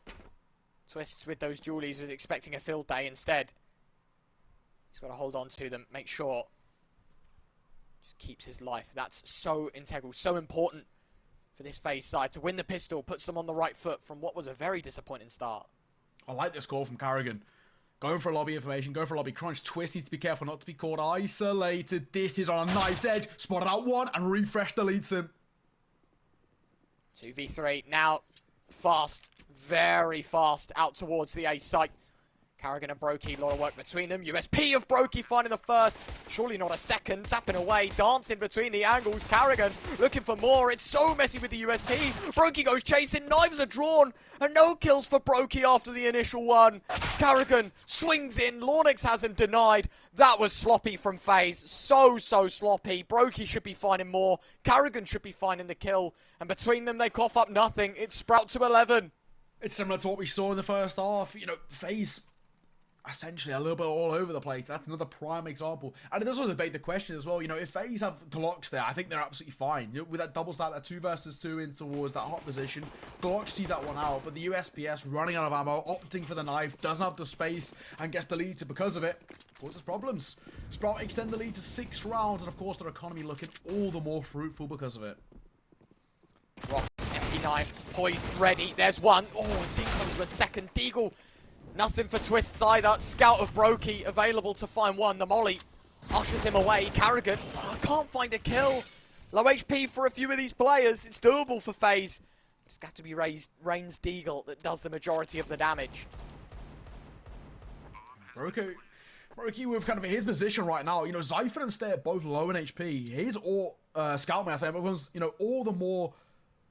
Twistzz with those dualies was expecting a field day instead. He's got to hold on to them, make sure. Just keeps his life. That's so integral, so important for this FaZe side. To win the pistol puts them on the right foot from what was a very disappointing start. I like this call from karrigan. Going for a lobby information, going for a lobby crunch. Twistzz needs to be careful not to be caught isolated. This is on a knife's edge. Spotted out one and refrezh deletes him. 2v3 now. Fast, very fast out towards the A site. karrigan and broky, a lot of work between them. USP of broky finding the first. Surely not a second. Tapping away, dancing between the angles. karrigan looking for more. It's so messy with the USP. broky goes chasing. Knives are drawn. And no kills for broky after the initial one. karrigan swings in. Lawnix has him denied. That was sloppy from FaZe. So sloppy. broky should be finding more. karrigan should be finding the kill. And between them, they cough up nothing. It's Sprout to 11. It's similar to what we saw in the first half. You know, FaZe essentially a little bit all over the place. That's another prime example. And it does also debate the question as well. You know, if FaZe have Glocks there, I think they're absolutely fine. You know, with that double stack, that 2 versus 2 in towards that hot position, Glocks see that one out. But the USPS running out of ammo, opting for the knife, doesn't have the space, and gets deleted because of it. Causes problems. Sprout extend the lead to 6 rounds, and of course their economy looking all the more fruitful because of it. Rocks, MP9, poised, ready. There's one. Oh, Deagle's the second. Deagle, nothing for Twistzz either. Scout of broky available to find one. The molly ushers him away. karrigan, can't find a kill. Low HP for a few of these players. It's doable for FaZe. It's got to be Rain's Deagle that does the majority of the damage. broky with kind of his position right now. You know, Zypher and Stay both low in HP. His or Scout, may I say, becomes, you know, all the more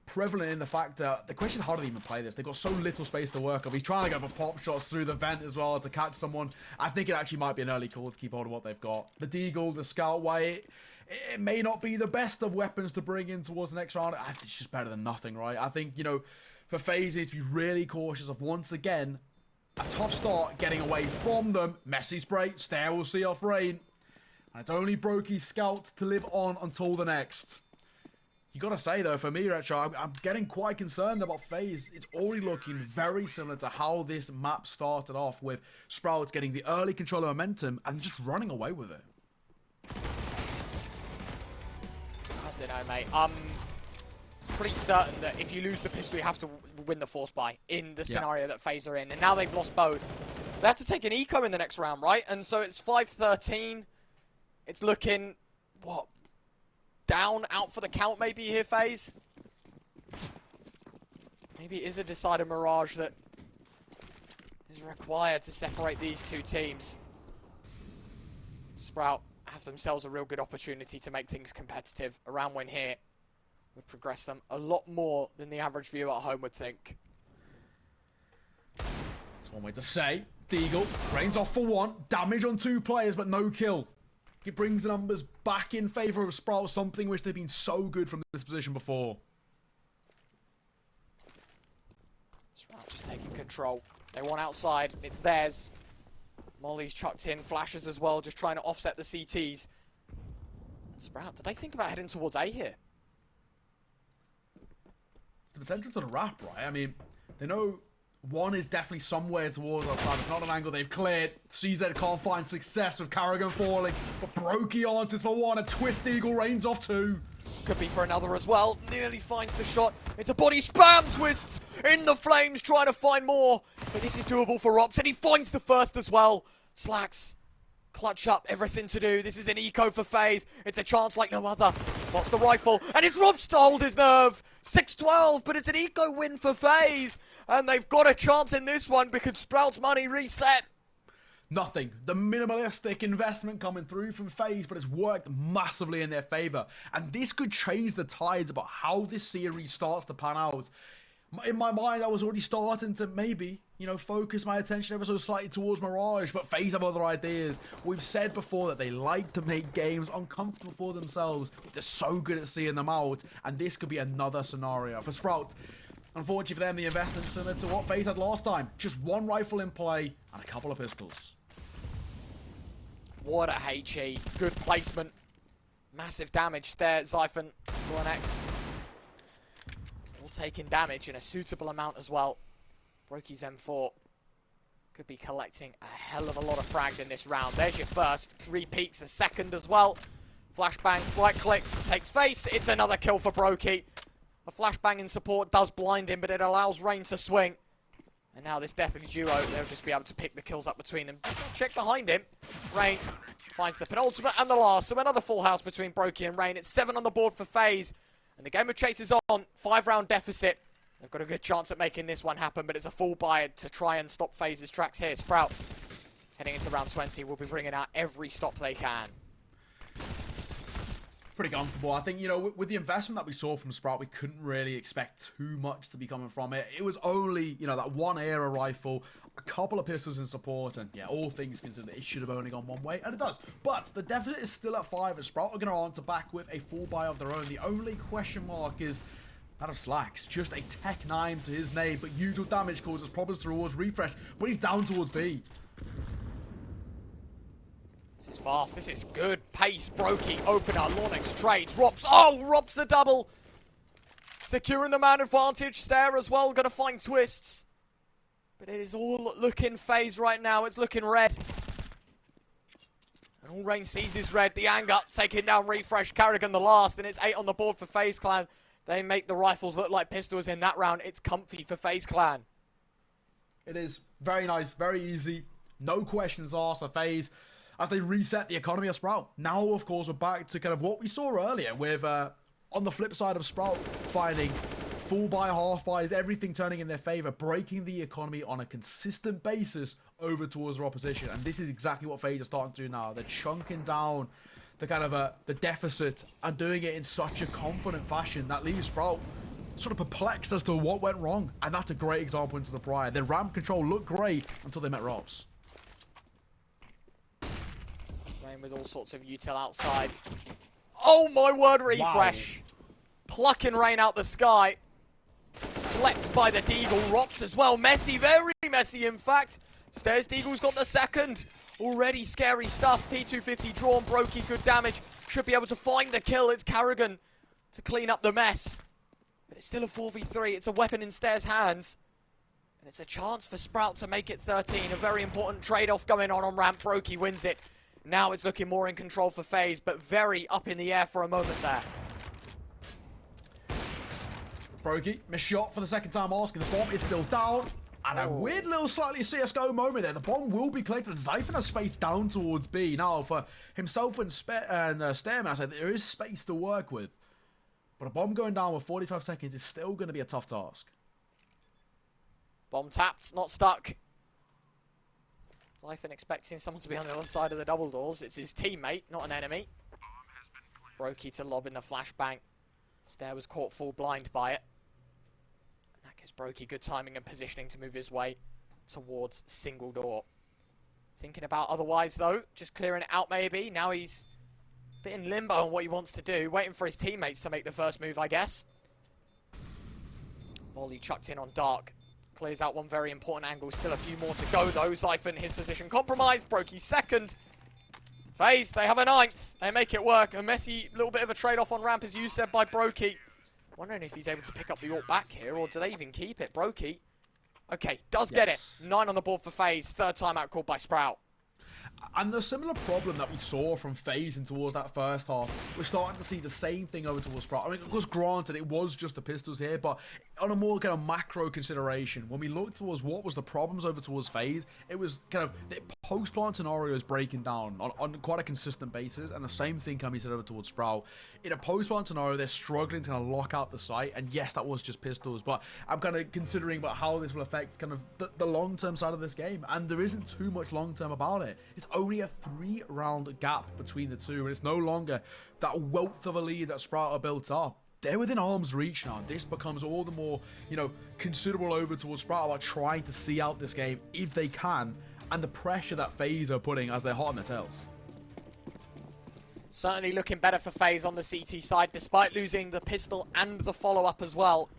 prevalent in the fact that the question is how do they even play this? They've got so little space to work off. He's trying to go for pop shots through the vent as well to catch someone. I think it actually might be an early call to keep hold of what they've got. The Deagle, the Scout Way, it may not be the best of weapons to bring in towards the next round. I think it's just better than nothing, right? I think, you know, for FaZe, to be really cautious of, once again, a tough start getting away from them. Messy spray, Stair will see off Rain. And it's only broky's Scout to live on until the next. You gotta say though, for me, Retro, I'm getting quite concerned about FaZe. It's already looking very similar to how this map started off, with Sprouts getting the early control of momentum and just running away with it. I don't know, mate. I'm pretty certain that if you lose the pistol, you have to win the force buy in the scenario that FaZe are in. And now they've lost both. They have to take an eco in the next round, right? And so it's 5-13. It's looking, what, down, out for the count maybe here, FaZe? Maybe it is a decided Mirage that is required to separate these two teams. Sprout have themselves a real good opportunity to make things competitive. A round win here would progress them a lot more than the average viewer at home would think. That's one way to say. Deagle, Rain's off for one. Damage on 2 players, but no kill. It brings the numbers back in favour of Sprout, something which they've been so good from this position before. Sprout just taking control. They want outside. It's theirs. Molly's chucked in. Flashes as well, just trying to offset the CTs. Sprout, did they think about heading towards A here? It's the potential to the wrap, right? I mean, they know one is definitely somewhere towards outside. It's not an angle they've cleared. CZ can't find success with karrigan falling. But broky answers for one. A Twistzz Eagle rains off 2. Could be for another as well. Nearly finds the shot. It's a body spam. Twistzz in the flames trying to find more. But this is doable for Rops. And he finds the first as well. Slacks. Clutch up, everything to do. This is an eco for FaZe. It's a chance like no other. Spots the rifle, and it's Rops to hold his nerve. 6-12, but it's an eco win for FaZe. And they've got a chance in this one because Sprout's money reset. Nothing. The minimalistic investment coming through from FaZe, but it's worked massively in their favour. And this could change the tides about how this series starts to pan out. In my mind, I was already starting to maybe, you know, focus my attention ever so slightly towards Mirage, but FaZe have other ideas. We've said before that they like to make games uncomfortable for themselves. They're so good at seeing them out, and this could be another scenario. For Sprout, unfortunately for them, the investment's similar to what FaZe had last time. Just 1 rifle in play and a couple of pistols. What a HE. Good placement. Massive damage there. Zyphon, X. Taking damage in a suitable amount as well. broky's M4 could be collecting a hell of a lot of frags in this round. There's your first. Repeats a second as well. Flashbang, right clicks, takes face. It's another kill for broky. A flashbang in support does blind him, but it allows Rain to swing. And now this deathly duo, they'll just be able to pick the kills up between them. Check behind him. Rain finds the penultimate and the last. So another full house between broky and Rain. It's 7 on the board for FaZe. And the game of chase is on. 5-round deficit. They've got a good chance at making this one happen, but it's a full buy to try and stop FaZe's tracks here. Sprout, heading into round 20, will be bringing out every stop they can. Pretty comfortable. I think, you know, with the investment that we saw from Sprout, we couldn't really expect too much to be coming from it. It was only, you know, that 1 era rifle, a couple of pistols in support, and yeah, all things considered, it should have only gone one way, and it does. But the deficit is still at 5, as Sprout are going to answer back with a full buy of their own. The only question mark is that of Slacks. Just a Tech 9 to his name, but usual damage causes problems towards refrezh, but he's down towards B. This is fast. This is good. Pace, broky, opener, Lornex trades. Rops. Oh, Rops the double. Securing the man advantage. Stair as well. Going to find Twistzz. But it is all looking FaZe right now. It's looking red. And all Rain sees is red. The anger taking down refrezh. karrigan the last. And it's 8 on the board for FaZe Clan. They make the rifles look like pistols in that round. It's comfy for FaZe Clan. It is. Very nice. Very easy. No questions asked for FaZe as they reset the economy of Sprout. Now, of course, we're back to kind of what we saw earlier with, on the flip side of Sprout, finding full buy, half buys, everything turning in their favor, breaking the economy on a consistent basis over towards their opposition. And this is exactly what FaZe are starting to do now. They're chunking down the kind of the deficit and doing it in such a confident fashion that leaves Sprout sort of perplexed as to what went wrong. And that's a great example into the prior. Their ramp control looked great until they met Robs. Rain with all sorts of util outside. Oh my word, refrezh. Wow. Plucking Rain out the sky. Slept by the Deagle. Rops as well. Messy, very messy in fact. Stairs Deagle's got the second. Already scary stuff. P250 drawn. broky, good damage. Should be able to find the kill. It's karrigan to clean up the mess. But it's still a 4v3. It's a weapon in Stairs' hands. And it's a chance for Sprout to make it 13. A very important trade-off going on ramp. broky wins it. Now it's looking more in control for FaZe, but very up in the air for a moment there. broky, missed shot for the second time asking. The bomb is still down. And a weird little slightly CSGO moment there. The bomb will be collected. Zypher has space down towards B. Now, for himself and Stairmaster, there is space to work with. But a bomb going down with 45 seconds is still going to be a tough task. Bomb tapped, not stuck. Zypher expecting someone to be on the other side of the double doors. It's his teammate, not an enemy. broky to lob in the flashbang. Stair was caught full blind by it. That gives broky good timing and positioning to move his way towards single door. Thinking about otherwise though, just clearing it out maybe. Now he's a bit in limbo on what he wants to do. Waiting for his teammates to make the first move, I guess. Molly chucked in on Dark. Clears out one very important angle. Still a few more to go though. Zypher, his position compromised. broky second. FaZe, they have a 9th. They make it work. A messy little bit of a trade-off on ramp, as you said, by broky. Wondering if he's able to pick up the AWP back here, or do they even keep it? broky. Okay, does get it. 9 on the board for FaZe. Third time out called by Sprout. And the similar problem that we saw from FaZe in towards that first half, we're starting to see the same thing over towards Sprout. I mean, of course, granted, it was just the pistols here, but on a more kind of macro consideration, when we look towards what was the problems over towards FaZe, it was kind of the post-plant scenarios breaking down on quite a consistent basis, and the same thing can be said over towards Sprout. In a post-plant scenario, they're struggling to kind of lock out the site, and yes, that was just pistols, but I'm kind of considering about how this will affect kind of the long-term side of this game, and there isn't too much long-term about it. It's only a 3-round gap between the two, and it's no longer that wealth of a lead that Sprout are built up. They're within arm's reach now. This becomes all the more, you know, considerable over towards Sprout about trying to see out this game if they can, and the pressure that FaZe are putting as they're hot on their tails. Certainly looking better for FaZe on the CT side, despite losing the pistol and the follow-up as well.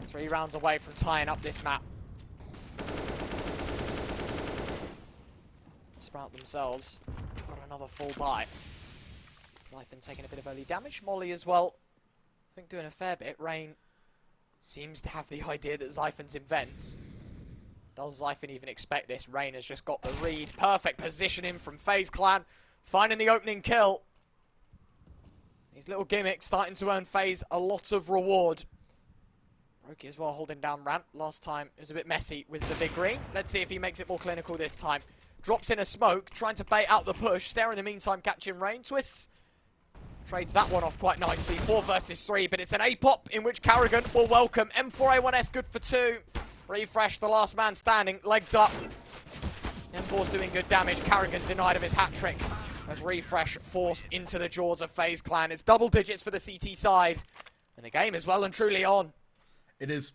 3 rounds away from tying up this map. Sprout themselves got another full buy. Zypher taking a bit of early damage. Molly as well, I think doing a fair bit. Rain seems to have the idea that Zypher's invents. Does Zypher even expect this? Rain has just got the read. Perfect positioning from FaZe Clan. Finding the opening kill. These little gimmicks starting to earn FaZe a lot of reward. broky as well holding down ramp. Last time it was a bit messy with the big green. Let's see if he makes it more clinical this time. Drops in a smoke, trying to bait out the push. Stair in the meantime catching Rain. Twistzz trades that one off quite nicely. 4 versus 3, but it's an A-pop in which karrigan will welcome. M4A1S good for 2. refrezh, the last man standing, legged up. M4's doing good damage. karrigan denied of his hat-trick as refrezh forced into the jaws of FaZe Clan. It's double digits for the CT side. And the game is well and truly on. It is.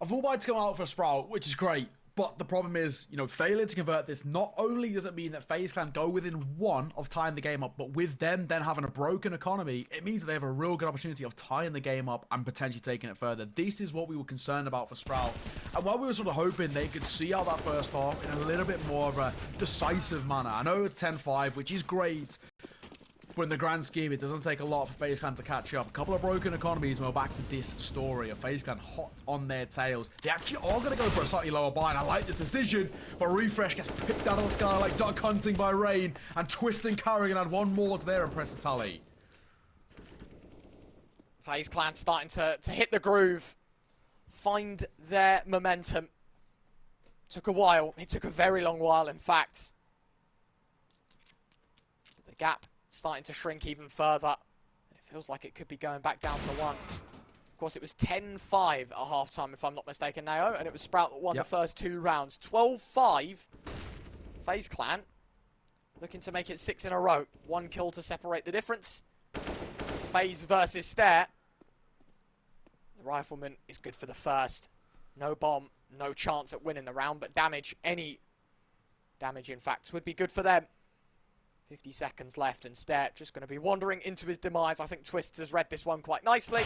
A full buy to come out for Sprout, which is great. But the problem is, you know, failure to convert this, not only does it mean that FaZe Clan go within 1 of tying the game up, but with them then having a broken economy, it means that they have a real good opportunity of tying the game up and potentially taking it further. This is what we were concerned about for Sprout. And while we were sort of hoping they could see out that first half in a little bit more of a decisive manner, I know it's 10-5, which is great, but in the grand scheme, it doesn't take a lot for FaZe Clan to catch up. A couple of broken economies, and we're back to this story of FaZe Clan hot on their tails. They actually are going to go for a slightly lower buy, and I like this decision, but refrezh gets picked out of the sky like duck hunting by Rain, and Twistzz and karrigan add 1 more to their impressive tally. FaZe Clan starting to hit the groove, find their momentum. Took a while. It took a very long while, in fact. The gap starting to shrink even further. It feels like it could be going back down to 1. Of course, it was 10-5 at halftime, if I'm not mistaken, Nao, and it was Sprout that won the first 2 rounds. 12-5. FaZe Clan looking to make it 6 in a row. 1 kill to separate the difference. It's FaZe versus Stair. Rifleman is good for the first. No bomb, no chance at winning the round, but damage, any damage in fact, would be good for them. 50 seconds left, and Stare just going to be wandering into his demise. I think Twistzz has read this one quite nicely.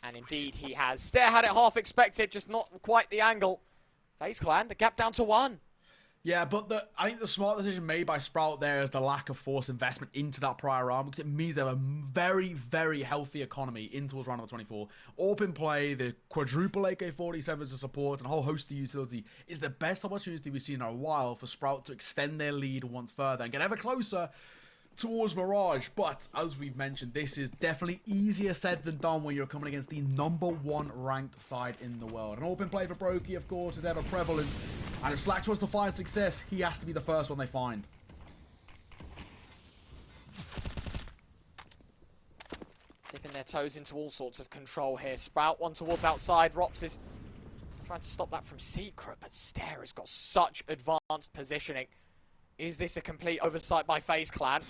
And indeed he has. Stare had it half expected, just not quite the angle. FaZe Clan, the gap down to 1. Yeah, but I think the smart decision made by Sprout there is the lack of forced investment into that prior round, because it means they have a very, very healthy economy in towards round number 24. Open play, the quadruple AK-47s to support, and a whole host of utility is the best opportunity we've seen in a while for Sprout to extend their lead once further and get ever closer towards Mirage. But as we've mentioned, this is definitely easier said than done when you're coming against the #1 ranked side in the world. An open play for broky, of course, is ever prevalent, and if Slax wants to find success, he has to be the first one they find. Dipping their toes into all sorts of control here. Sprout one towards outside. Rops is trying to stop that from secret, but Stare has got such advanced positioning. Is this a complete oversight by FaZe Clan?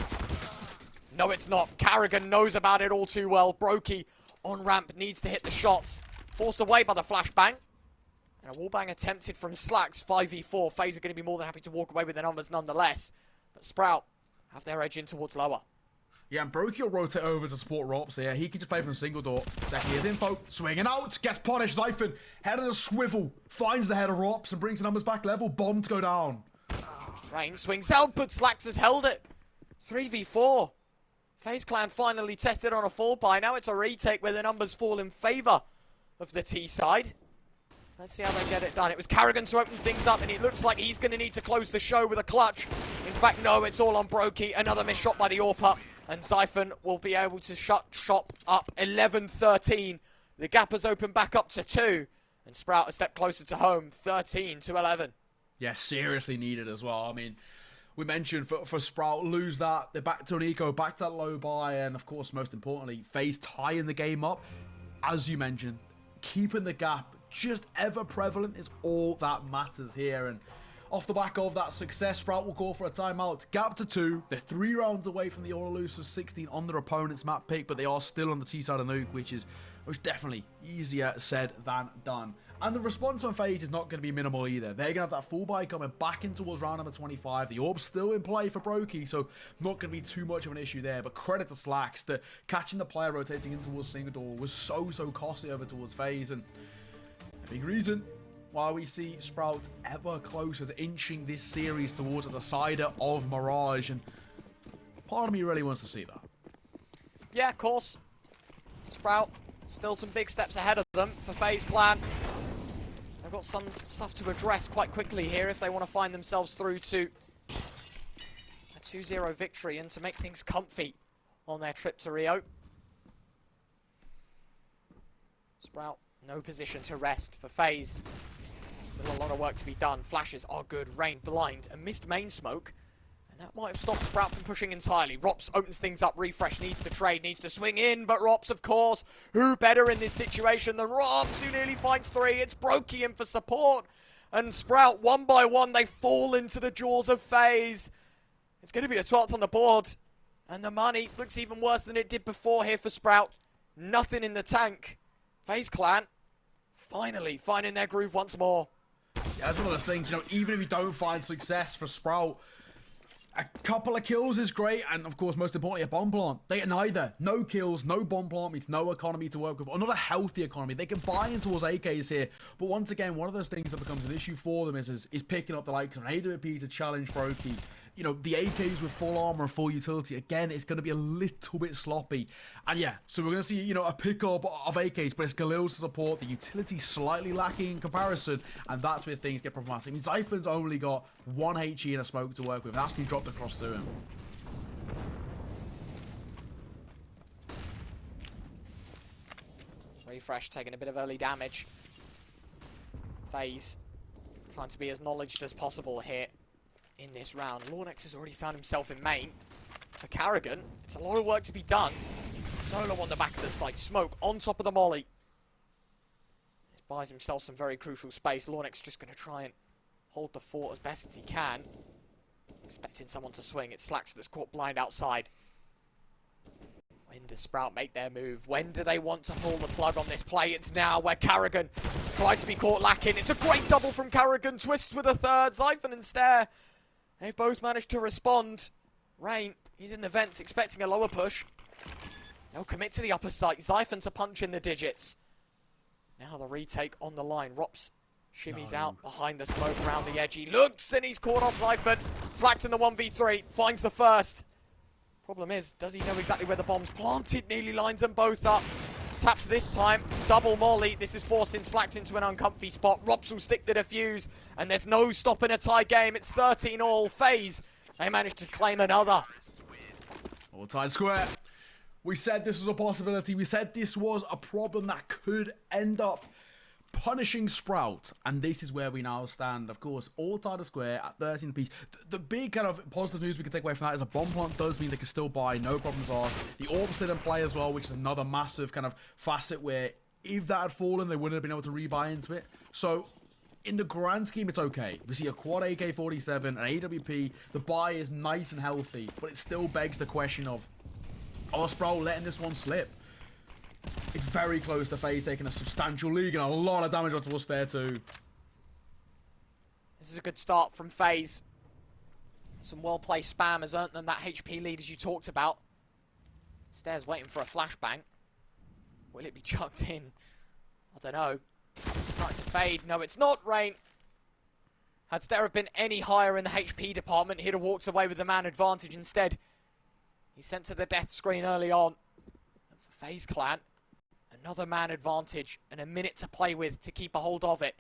No, it's not. Karrigan knows about it all too well. broky on ramp needs to hit the shots. Forced away by the flashbang. And a wallbang attempted from Slax. 5v4. FaZe are going to be more than happy to walk away with the numbers nonetheless. But Sprout have their edge in towards lower. Yeah, and broky will rotate over to support Rops here. He can just play from a single door. Second his info. Swinging out. Gets punished. Zyphon. Head on a swivel. Finds the head of Rops and brings the numbers back level. Bomb to go down. Rain swings out, but Slax has held it. 3v4. FaZe Clan finally tested on a fall by. Now it's a retake where the numbers fall in favour of the T side. Let's see how they get it done. It was Karrigan to open things up, and it looks like he's going to need to close the show with a clutch. In fact, no, it's all on broky. Another missed shot by the AWP, and Zyphon will be able to shut shop up. 11-13. The gap has opened back up to 2, and Sprout a step closer to home. 13-11. Yeah, seriously needed as well. I mean, we mentioned for Sprout, lose that. They're back to an eco, back to that low buy, and of course, most importantly, FaZe tying the game up. As you mentioned, keeping the gap just ever prevalent is all that matters here. And off the back of that success, Sprout will call for a timeout. Gap to 2. They're 3 rounds away from the all-elusive 16 on their opponent's map pick, but they are still on the T side of Nuke, which is definitely easier said than done. And the response on FaZe is not going to be minimal either. They're going to have that full buy coming back in towards round number 25. The orb's still in play for broky, so not going to be too much of an issue there. But credit to Slax that catching the player rotating in towards single door was so costly over towards FaZe. And a big reason why we see Sprout ever closer to inching this series towards the decider of Mirage. And part of me really wants to see that. Yeah, of course. Sprout, still some big steps ahead of them for FaZe Clan. They've got some stuff to address quite quickly here if they want to find themselves through to a 2-0 victory and to make things comfy on their trip to Rio. Sprout, no position to rest for FaZe. Still a lot of work to be done. Flashes are good. Rain, blind, a missed main smoke. And that might have stopped Sprout from pushing entirely. Rops opens things up. refrezh needs to trade, needs to swing in. But Rops, of course, who better in this situation than Rops, who nearly finds 3. It's broky in for support. And Sprout, one by one, they fall into the jaws of FaZe. It's going to be a 12th on the board. And the money looks even worse than it did before here for Sprout. Nothing in the tank. FaZe Clan finally finding their groove once more. Yeah, that's one of those things, you know, even if you don't find success for Sprout, a couple of kills is great, and of course, most importantly, a bomb plant. They get neither. No kills, no bomb plant means no economy to work with, or not a healthy economy. They can buy in towards AKs here, but once again, one of those things that becomes an issue for them is picking up the likes of an AWP to challenge broky. You know, the AKs with full armor and full utility, again, it's going to be a little bit sloppy. And yeah, so we're going to see, you know, a pickup of AKs, but it's Galil's to support. The utility slightly lacking in comparison, and that's where things get problematic. I mean, Zyphon's only got 1 HE and a smoke to work with, and that's been dropped across to him. refrezh taking a bit of early damage. FaZe trying to be as knowledged as possible here in this round. Lornex has already found himself in main. For karrigan, it's a lot of work to be done. Solo on the back of the site. Smoke on top of the molly. He buys himself some very crucial space. Lornex just going to try and hold the fort as best as he can. Expecting someone to swing. It's Slax that's caught blind outside. When does Sprout make their move? When do they want to pull the plug on this play? It's now, where karrigan tried to be caught lacking. It's a great double from karrigan. Twistzz with a third. Zyphon and Stare, they've both managed to respond. Rain, he's in the vents expecting a lower push. They'll commit to the upper site. Zyphon to punch in the digits. Now the retake on the line. Rops shimmies out behind the smoke around the edge. He looks and he's caught off Zyphon. Slacked in the 1v3. Finds the first. Problem is, does he know exactly where the bomb's planted? Nearly lines them both up. Taps this time. Double molly. This is forcing Slacked into an uncomfy spot. Rops will stick the defuse. And there's no stopping a tie game. It's 13-all. FaZe, they managed to claim another. All tied square. We said this was a possibility. We said this was a problem that could end up punishing Sprout. And this is where we now stand. Of course, all tied square at 13 apiece. The big kind of positive news we can take away from that is a bomb plant does mean they can still buy. No problems asked. The orb's still in play as well, which is another massive kind of facet where if that had fallen, they wouldn't have been able to rebuy into it. So in the grand scheme, it's okay. We see a quad AK-47, an AWP. The buy is nice and healthy, but it still begs the question of, are Sprout letting this one slip? It's very close to FaZe taking a substantial lead and a lot of damage onto us there too. This is a good start from FaZe. Some well-placed spam has earned them that HP lead as you talked about. Stare's waiting for a flashbang. Will it be chucked in? I don't know. It's starting to fade. No, it's not, Rain. Had Stare have been any higher in the HP department, he'd have walked away with the man advantage. Instead, he's sent to the death screen early on. And for FaZe Clan, another man advantage and a minute to play with to keep a hold of it.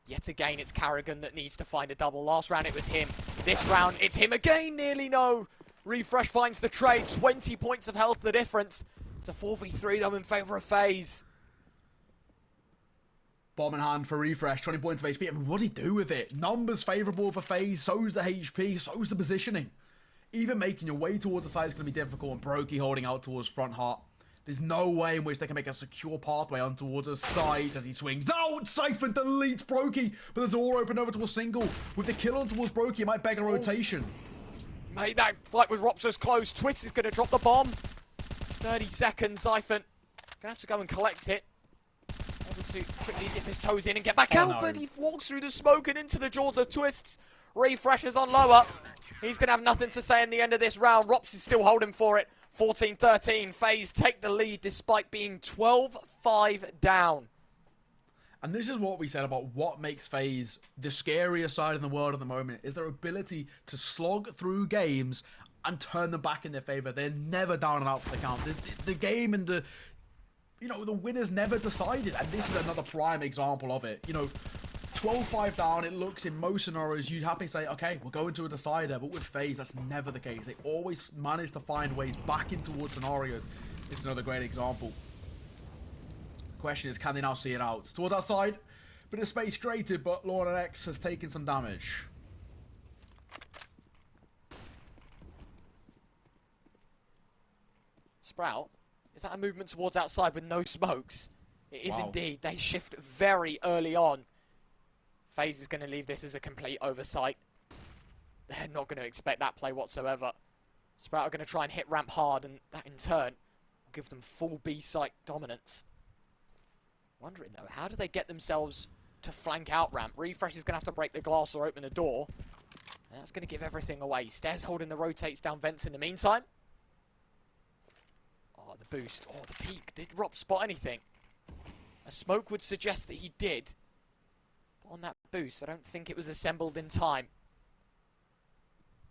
Yet again, it's karrigan that needs to find a double. Last round, it was him. This round, it's him again. Nearly no. refrezh finds the trade. 20 points of health, the difference. It's a 4v3, though, in favour of FaZe. Bomb in hand for refrezh. 20 points of HP. I mean, what does he do with it? Numbers favourable for FaZe. So's the HP. So's the positioning. Even making your way towards the side is going to be difficult. And broky holding out towards front heart. There's no way in which they can make a secure pathway on towards a side as he swings out. Zyphon deletes broky, but the door opened over to a single. With the kill on towards broky, it might beg a rotation. Mate, that fight with Rops was close. Twistzz is going to drop the bomb. 30 seconds, Zyphon. Going to have to go and collect it. Able to quickly dip his toes in and get back out, but he walks through the smoke and into the jaws of Twistzz. refrezh is on lower. He's going to have nothing to say in the end of this round. Rops is still holding for it. 14-13, FaZe take the lead despite being 12-5 down. And this is what we said about what makes FaZe the scariest side in the world at the moment, is their ability to slog through games and turn them back in their favor. They're never down and out for the count. The game and the winner's never decided. And this is another prime example of it. 12-5 down, it looks in most scenarios, you'd happily say, okay, we'll go into a decider, but with FaZe, that's never the case. They always manage to find ways back in towards scenarios. It's another great example. The question is, can they now see it out? Towards our side, bit of space created, but Lorna X has taken some damage. Sprout, is that a movement towards outside with no smokes? It is indeed. They shift very early on. FaZe is going to leave this as a complete oversight. They're not going to expect that play whatsoever. Sprout are going to try and hit ramp hard, and that in turn will give them full B site dominance. Wondering though, how do they get themselves to flank out ramp? refrezh is going to have to break the glass or open the door. And that's going to give everything away. Stare's holding the rotates down vents in the meantime. Oh, the boost. Oh, the peek. Did Rob spot anything? A smoke would suggest that he did. On that boost, I don't think it was assembled in time.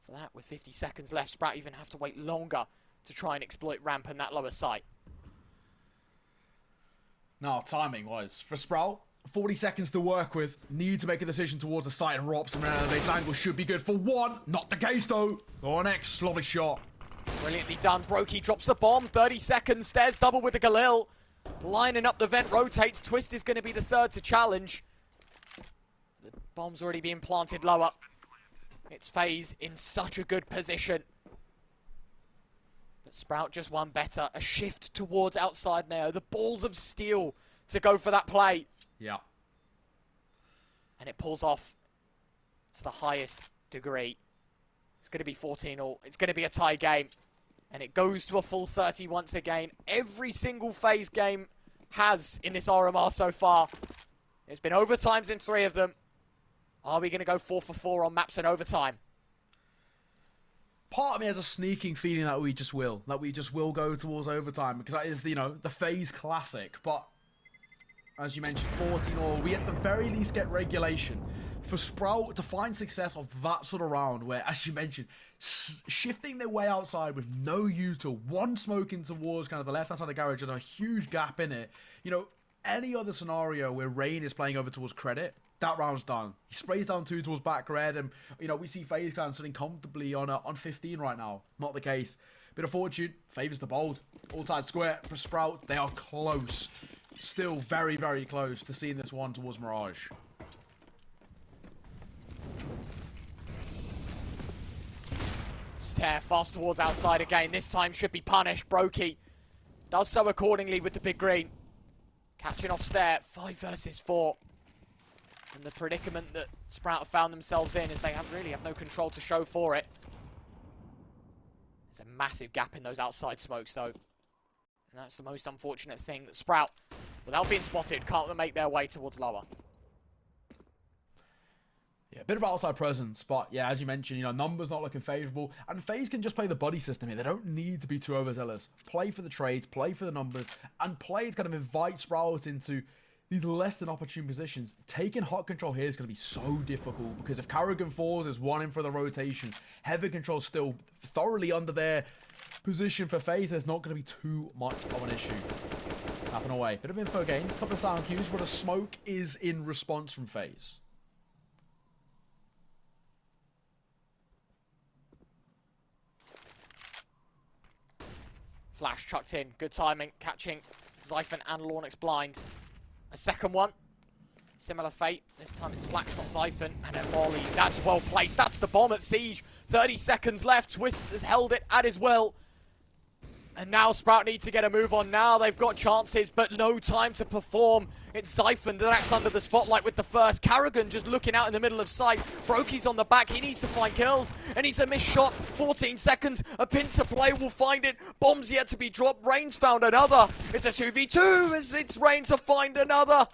For that, with 50 seconds left, Sprout even have to wait longer to try and exploit ramp and that lower site. No, timing-wise, for Sprout, 40 seconds to work with, need to make a decision towards the site, and Rops and this angle should be good for one. Not the case, though. Or next, lovely shot. Brilliantly done. broky drops the bomb. 30 seconds. Stares double with the Galil. Lining up the vent, rotates. Twistzz is going to be the third to challenge. The bomb's already being planted lower. It's FaZe in such a good position. But Sprout just one better. A shift towards outside now. The balls of steel to go for that play. Yeah. And it pulls off to the highest degree. It's going to be 14-all. It's going to be a tie game. And it goes to a full 30 once again. Every single FaZe game has in this RMR so far. It's been overtimes in 3 of them. Are we going to go 4 for 4 on maps in overtime? Part of me has a sneaking feeling that we just will. That we just will go towards overtime. Because that is, you know, the FaZe classic. But, as you mentioned, 14-all. We at the very least get regulation. For Sprout to find success of that sort of round where, as you mentioned, shifting their way outside with no util, one smoke in towards kind of the left-hand side of the garage and a huge gap in it. You know, any other scenario where Rain is playing over towards Credit, that round's done. He sprays down 2 towards back red, and, you know, we see FaZe Clan sitting comfortably on 15 right now. Not the case. Bit of fortune favors the bold. All tied square for Sprout. They are close. Still very, very close to seeing this one towards Mirage. Stare fast towards outside again. This time should be punished. broky does so accordingly with the big green. Catching off Stare. 5 versus 4. And the predicament that Sprout have found themselves in is they really have no control to show for it. There's a massive gap in those outside smokes, though. And that's the most unfortunate thing, that Sprout, without being spotted, can't make their way towards lower. Yeah, a bit of outside presence, but yeah, as you mentioned, you know, numbers not looking favourable, and FaZe can just play the buddy system here. They don't need to be too overzealous. Play for the trades, play for the numbers, and play to kind of invite Sprout into these less than opportune positions. Taking hot control here is going to be so difficult, because if karrigan falls, there's one in for the rotation. Heavy control still thoroughly under their position for FaZe. There's not going to be too much of an issue. Tapping away. Bit of info gain, couple of sound cues, but a smoke is in response from FaZe. Flash chucked in. Good timing. Catching Zyphon and Lornix blind. A second one. Similar fate. This time it's Slacks, not Zyphon. And a volley. That's well placed. That's the bomb at Siege. 30 seconds left. Twistzz has held it at his will. And now Sprout need to get a move on. Now they've got chances, but no time to perform. It's Zyphon that's under the spotlight with the first. karrigan just looking out in the middle of sight. broky's on the back. He needs to find kills. And he's a missed shot. 14 seconds. A pincer play will find it. Bomb's yet to be dropped. Rain's found another. It's a 2v2 as it's Rain to find another.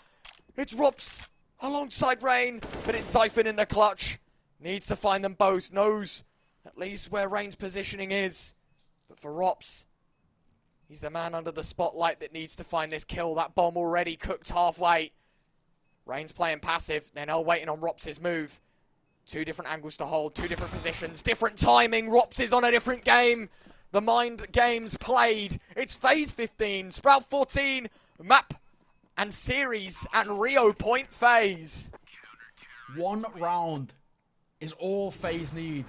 It's ropz alongside Rain, but it's Zyphon in the clutch. Needs to find them both. Knows at least where Rain's positioning is. But for ropz, he's the man under the spotlight that needs to find this kill. That bomb already cooked halfway. Rain's playing passive. They're now waiting on ropz's move. 2 different angles to hold, 2 different positions, different timing. ropz is on a different game. The mind game's played. It's FaZe 15, Sprout 14, map and series and Rio point FaZe. 1 round is all FaZe need.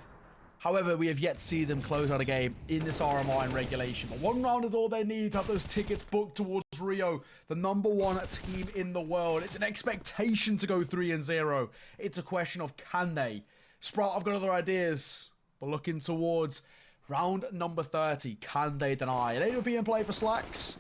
However, we have yet to see them close out a game in this RMR in regulation. But 1 round is all they need to have those tickets booked towards Rio, the #1 team in the world. It's an expectation to go 3-0. It's a question of can they? Sprout, I've got other ideas, but looking towards round number 30, can they deny? An AWP in play for Slacks.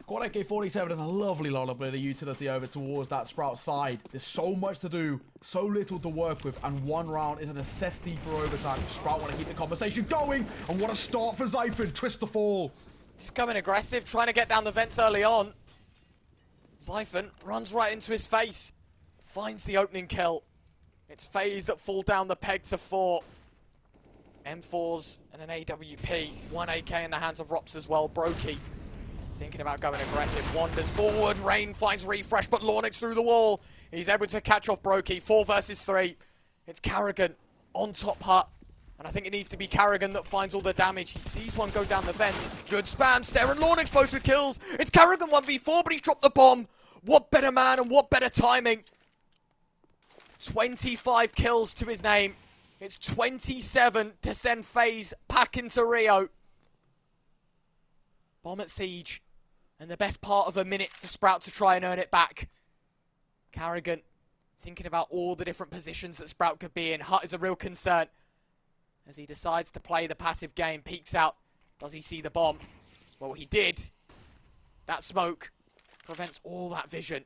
Quad AK-47 and a lovely lot of bit of utility over towards that Sprout side. There's so much to do, so little to work with, and 1 round is a necessity for overtime. Sprout want to keep the conversation going, and what a start for Zyphon. Twist the fall. Just coming aggressive, trying to get down the vents early on. Zyphon runs right into his face, finds the opening kill. It's FaZe that fall down the peg to 4. M4s and an AWP. 1 AK in the hands of ropz as well. broky thinking about going aggressive. Wanders forward. Rain finds refrezh, but Lornix through the wall. He's able to catch off broky. 4 versus 3. It's karrigan on top hut. And I think it needs to be karrigan that finds all the damage. He sees one go down the vent. Good spam. Stare and Lornix both with kills. It's karrigan 1v4, but he's dropped the bomb. What better man and what better timing. 25 kills to his name. It's 27 to send FaZe back into Rio. Bomb at Siege. And the best part of a minute for Sprout to try and earn it back. karrigan thinking about all the different positions that Sprout could be in. Hut is a real concern. As he decides to play the passive game, peeks out. Does he see the bomb? Well, he did. That smoke prevents all that vision.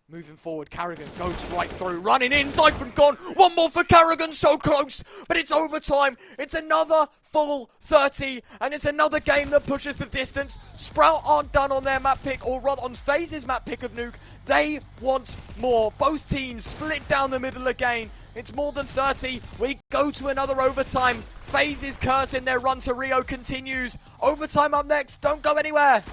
Moving forward, karrigan goes right through, running in, Zyphon gone, one more for karrigan, so close, but it's overtime, it's another full 30, and it's another game that pushes the distance. Sprout aren't done on their map pick, or rather on FaZe's map pick of Nuke, they want more. Both teams split down the middle again, it's more than 30, we go to another overtime. FaZe's curse in their run to Rio continues, overtime up next, don't go anywhere.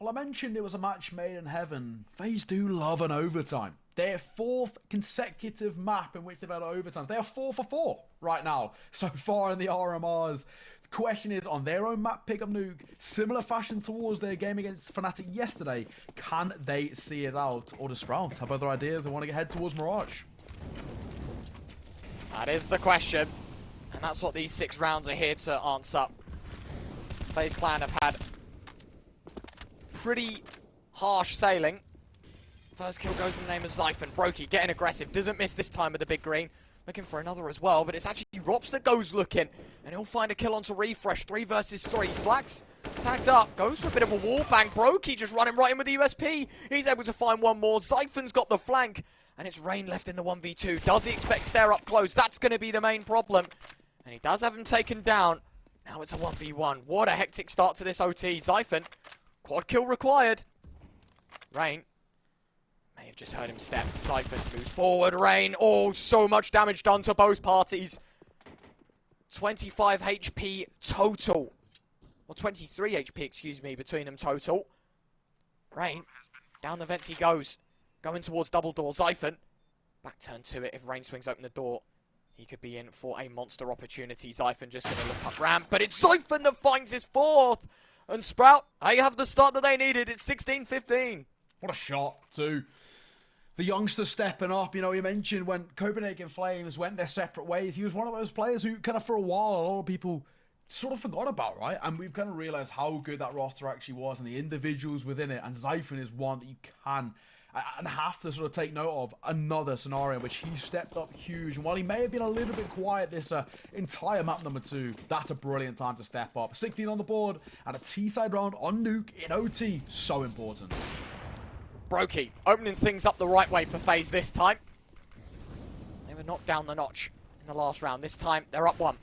Well, I mentioned it was a match made in heaven. FaZe do love an overtime. Their fourth consecutive map in which they've had overtimes. They are 4 for 4 right now, so far in the RMRs. The question is, on their own map pick of Nuke, similar fashion towards their game against Fnatic yesterday, can they see it out? Or does Sprout have other ideas and want to head towards Mirage? That is the question, and that's what these 6 rounds are here to answer. FaZe Clan have had pretty harsh sailing. First kill goes in the name of Zyphon. broky getting aggressive, doesn't miss this time with the big green. Looking for another as well, but it's actually ropz that goes looking, and he'll find a kill onto refrezh. 3 versus 3. Slacks tagged up, goes for a bit of a wall bang. broky just running right in with the USP. He's able to find one more. Zyphon's got the flank, and it's Rain left in the 1v2. Does he expect stare up close? That's going to be the main problem, and he does have him taken down. Now it's a 1v1. What a hectic start to this OT. Zyphon, quad kill required. Rain may have just heard him step. Zyphon moves forward. Rain, oh, so much damage done to both parties. 25 HP total. Or 23 HP, excuse me, between them total. Rain, down the vents he goes. Going towards double door. Zyphon, back turn to it if Rain swings open the door. he could be in for a monster opportunity. Zyphon just going to look up ramp, but it's Zyphon that finds his fourth. And Sprout, they have the start that they needed. It's 16-15. What a shot, too. The youngster stepping up. You know, you mentioned when Copenhagen Flames went their separate ways, he was one of those players who kind of for a while, a lot of people sort of forgot about, right? And we've kind of realized how good that roster actually was and the individuals within it. And Zyphon is one that you can and have to sort of take note of. Another scenario in which he stepped up huge. And while he may have been a little bit quiet this entire map number 2, that's a brilliant time to step up. 16 on the board and a T-side round on Nuke in OT. So important. broky opening things up the right way for FaZe this time. They were knocked down the notch in the last round. This time, they're up 1.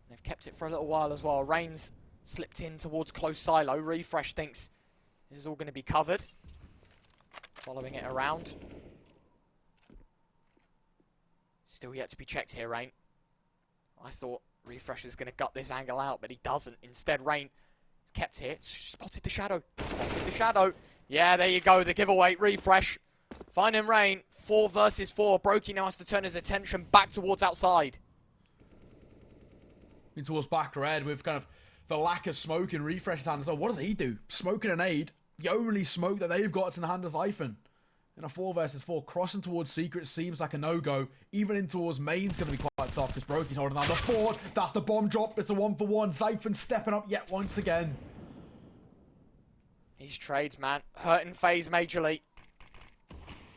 They've kept it for a little while as well. Reigns slipped in towards close silo. refrezh thinks this is all going to be covered. Following it around. Still yet to be checked here, Rain. I thought refrezh was going to gut this angle out, but he doesn't. Instead, Rain is kept here. Spotted the shadow. Spotted the shadow. Yeah, there you go. The giveaway. refrezh. Finding Rain. 4 versus 4. broky now has to turn his attention back towards outside. In towards back red with kind of the lack of smoke in refrezh's hand. So what does he do? Smoking a nade. The only smoke that they've got is in the hand of Zyphon. In a 4 versus 4, crossing towards secret seems like a no-go. Even in towards main's going to be quite tough because broky's holding down the fort. That's the bomb drop. It's a 1-for-1. Zyphon stepping up yet once again. These trades, man. Hurting FaZe majorly.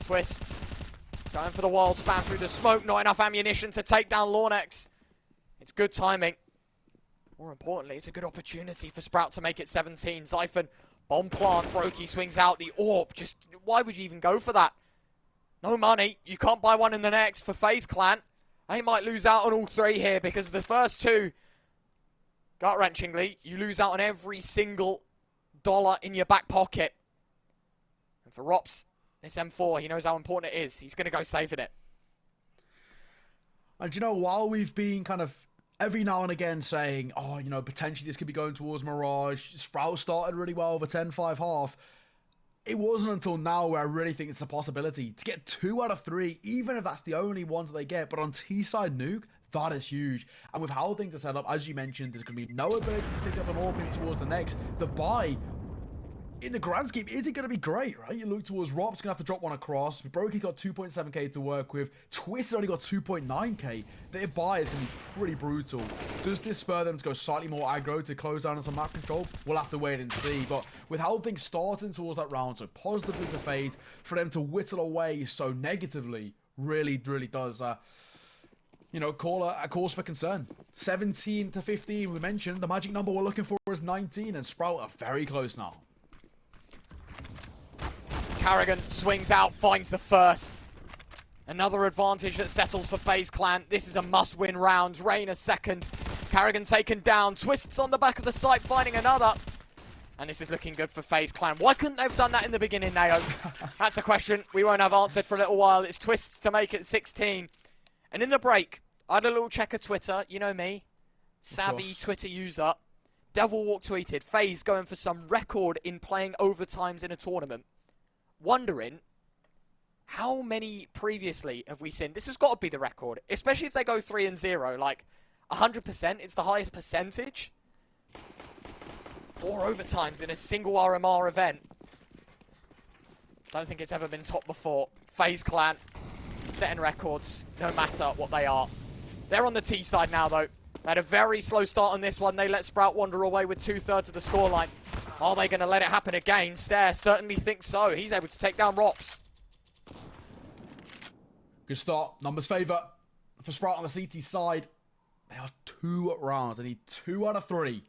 Twistzz going for the wild span through the smoke. Not enough ammunition to take down Lornex. It's good timing. More importantly, it's a good opportunity for Sprout to make it 17. Zyphon, bomb plant, broky swings out the orb. Just, why would you even go for that? No money. You can't buy one in the next for FaZe Clan. They might lose out on all 3 here because the first 2, gut-wrenchingly, you lose out on every single dollar in your back pocket. And for Rops, this M4, he knows how important it is. He's going to go saving it. And you know, while we've been kind of every now and again saying, oh, you know, potentially this could be going towards Mirage. Sprout started really well with a 10-5 half. It wasn't until now where I really think it's a possibility to get 2 out of 3, even if that's the only ones that they get. But on T-side Nuke, that is huge. And with how things are set up, as you mentioned, there's going to be no ability to pick up an AWP in towards the next. The buy, in the grand scheme, is it going to be great, right? You look towards Rob's going to have to drop one across. broky got 2.7k to work with. Twistzz only got 2.9k. Their buy is going to be pretty brutal. Does this spur them to go slightly more aggro to close down on some map control? We'll have to wait and see. But with how things starting towards that round, so positively for FaZe, for them to whittle away so negatively, really does, you know, call a cause for concern. 17-15, we mentioned. The magic number we're looking for is 19, and Sprout are very close now. karrigan swings out, finds the first. Another advantage that settles for FaZe Clan. This is a must-win round. Rain a second. karrigan taken down. Twistzz on the back of the site, finding another. And this is looking good for FaZe Clan. Why couldn't they have done that in the beginning, Nao? That's a question we won't have answered for a little while. It's Twistzz to make it 16. And in the break, I had a little check of Twitter. You know me. Savvy Twitter user. Devil Walk tweeted, FaZe going for some record in playing overtimes in a tournament. Wondering, how many previously have we seen? This has got to be the record. Especially if they go 3-0. Like, 100%. It's the highest percentage. 4 overtimes in a single RMR event. Don't think it's ever been topped before. FaZe Clan setting records, no matter what they are. They're on the T side now, though. They had a very slow start on this one. They let Sprout wander away with 2/3 of the scoreline. Are they going to let it happen again? Stare certainly thinks so. He's able to take down Rops. Good start. Numbers favour for Sprout on the CT side. They are 2 rounds. They need 2 out of 3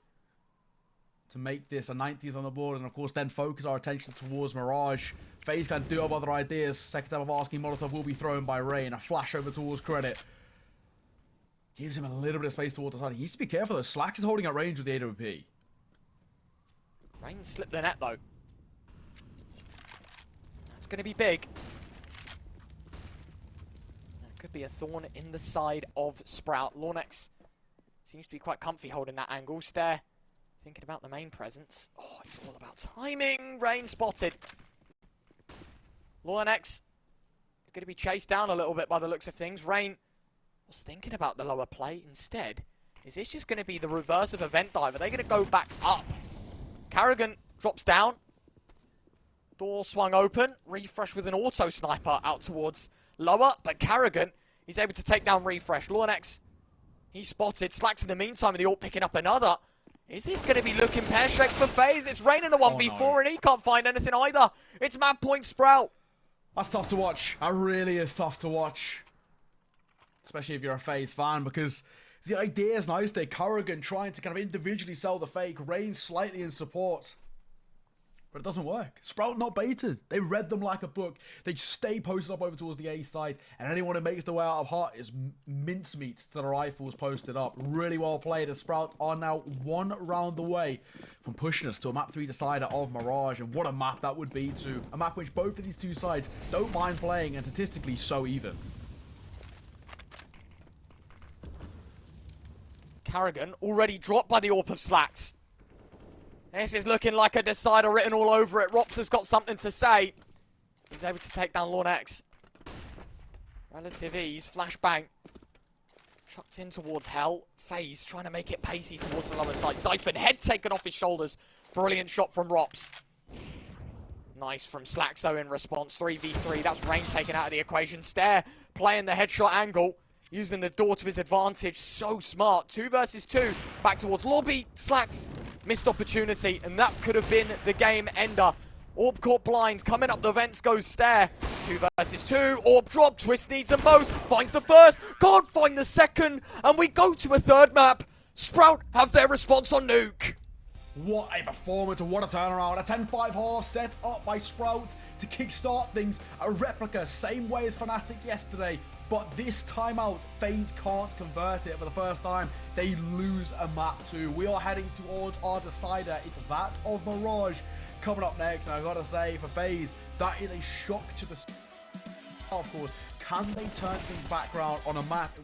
to make this a 19th on the board. And, of course, then focus our attention towards Mirage. FaZe can do have other ideas. Second time of asking, Molotov will be thrown by Rain. A flash over towards Credit. Gives him a little bit of space towards the side. He needs to be careful, though. Slax is holding at range with the AWP. Rain slipped the net, though. That's going to be big. That could be a thorn in the side of Sprout. Lornex seems to be quite comfy holding that angle. Stare, thinking about the main presence. Oh, it's all about timing. Rain spotted. Lornex going to be chased down a little bit by the looks of things. Rain I was thinking about the lower plate instead. Is this just going to be the reverse of Event Dive? Are they going to go back up? karrigan drops down. Door swung open. refrezh with an auto sniper out towards lower. But karrigan, he's able to take down refrezh. Lornex, he's spotted. Slacks in the meantime, and the AWP picking up another. Is this going to be looking pear-shaped for FaZe? It's raining a 1v4, and he can't find anything either. It's mad point Sprout. That's tough to watch. That really is tough to watch. Especially if you're a FaZe fan, because the idea is nice there. karrigan trying to kind of individually sell the fake, Rain slightly in support. But it doesn't work. Sprout not baited. They read them like a book. They stay posted up over towards the A side, and anyone who makes their way out of Heart is mincemeat to the rifles posted up. Really well played, as Sprout are now 1 round away from pushing us to a map 3 decider of Mirage, and what a map that would be to a map which both of these two sides don't mind playing, and statistically so even. karrigan already dropped by the AWP of Slacks. This is looking like a decider written all over it. ropz has got something to say. He's able to take down Lornex. Relative ease. Flashbang. Chucked in towards Hell. FaZe trying to make it pacey towards the lower side. Zyphon, head taken off his shoulders. Brilliant shot from ropz. Nice from Slacks though in response. 3v3. That's Rain taken out of the equation. Stare playing the headshot angle. Using the door to his advantage. So smart. 2 versus 2. Back towards lobby. Slacks. Missed opportunity. And that could have been the game ender. AWP caught blind. Coming up the vents goes Stare. 2 versus 2. AWP drop. Twistzz needs them both. Finds the first. Can't find the second. And we go to a third map. Sprout have their response on Nuke. What a performance, what a turnaround. A 10-5 half set up by Sprout to kickstart things. A replica, same way as Fnatic yesterday. But this time out, FaZe can't convert it for the first time. They lose a map 2. We are heading towards our decider. It's that of Mirage coming up next. And I've got to say, for FaZe, that is a shock to the... Of course, can they turn things back around on a map in which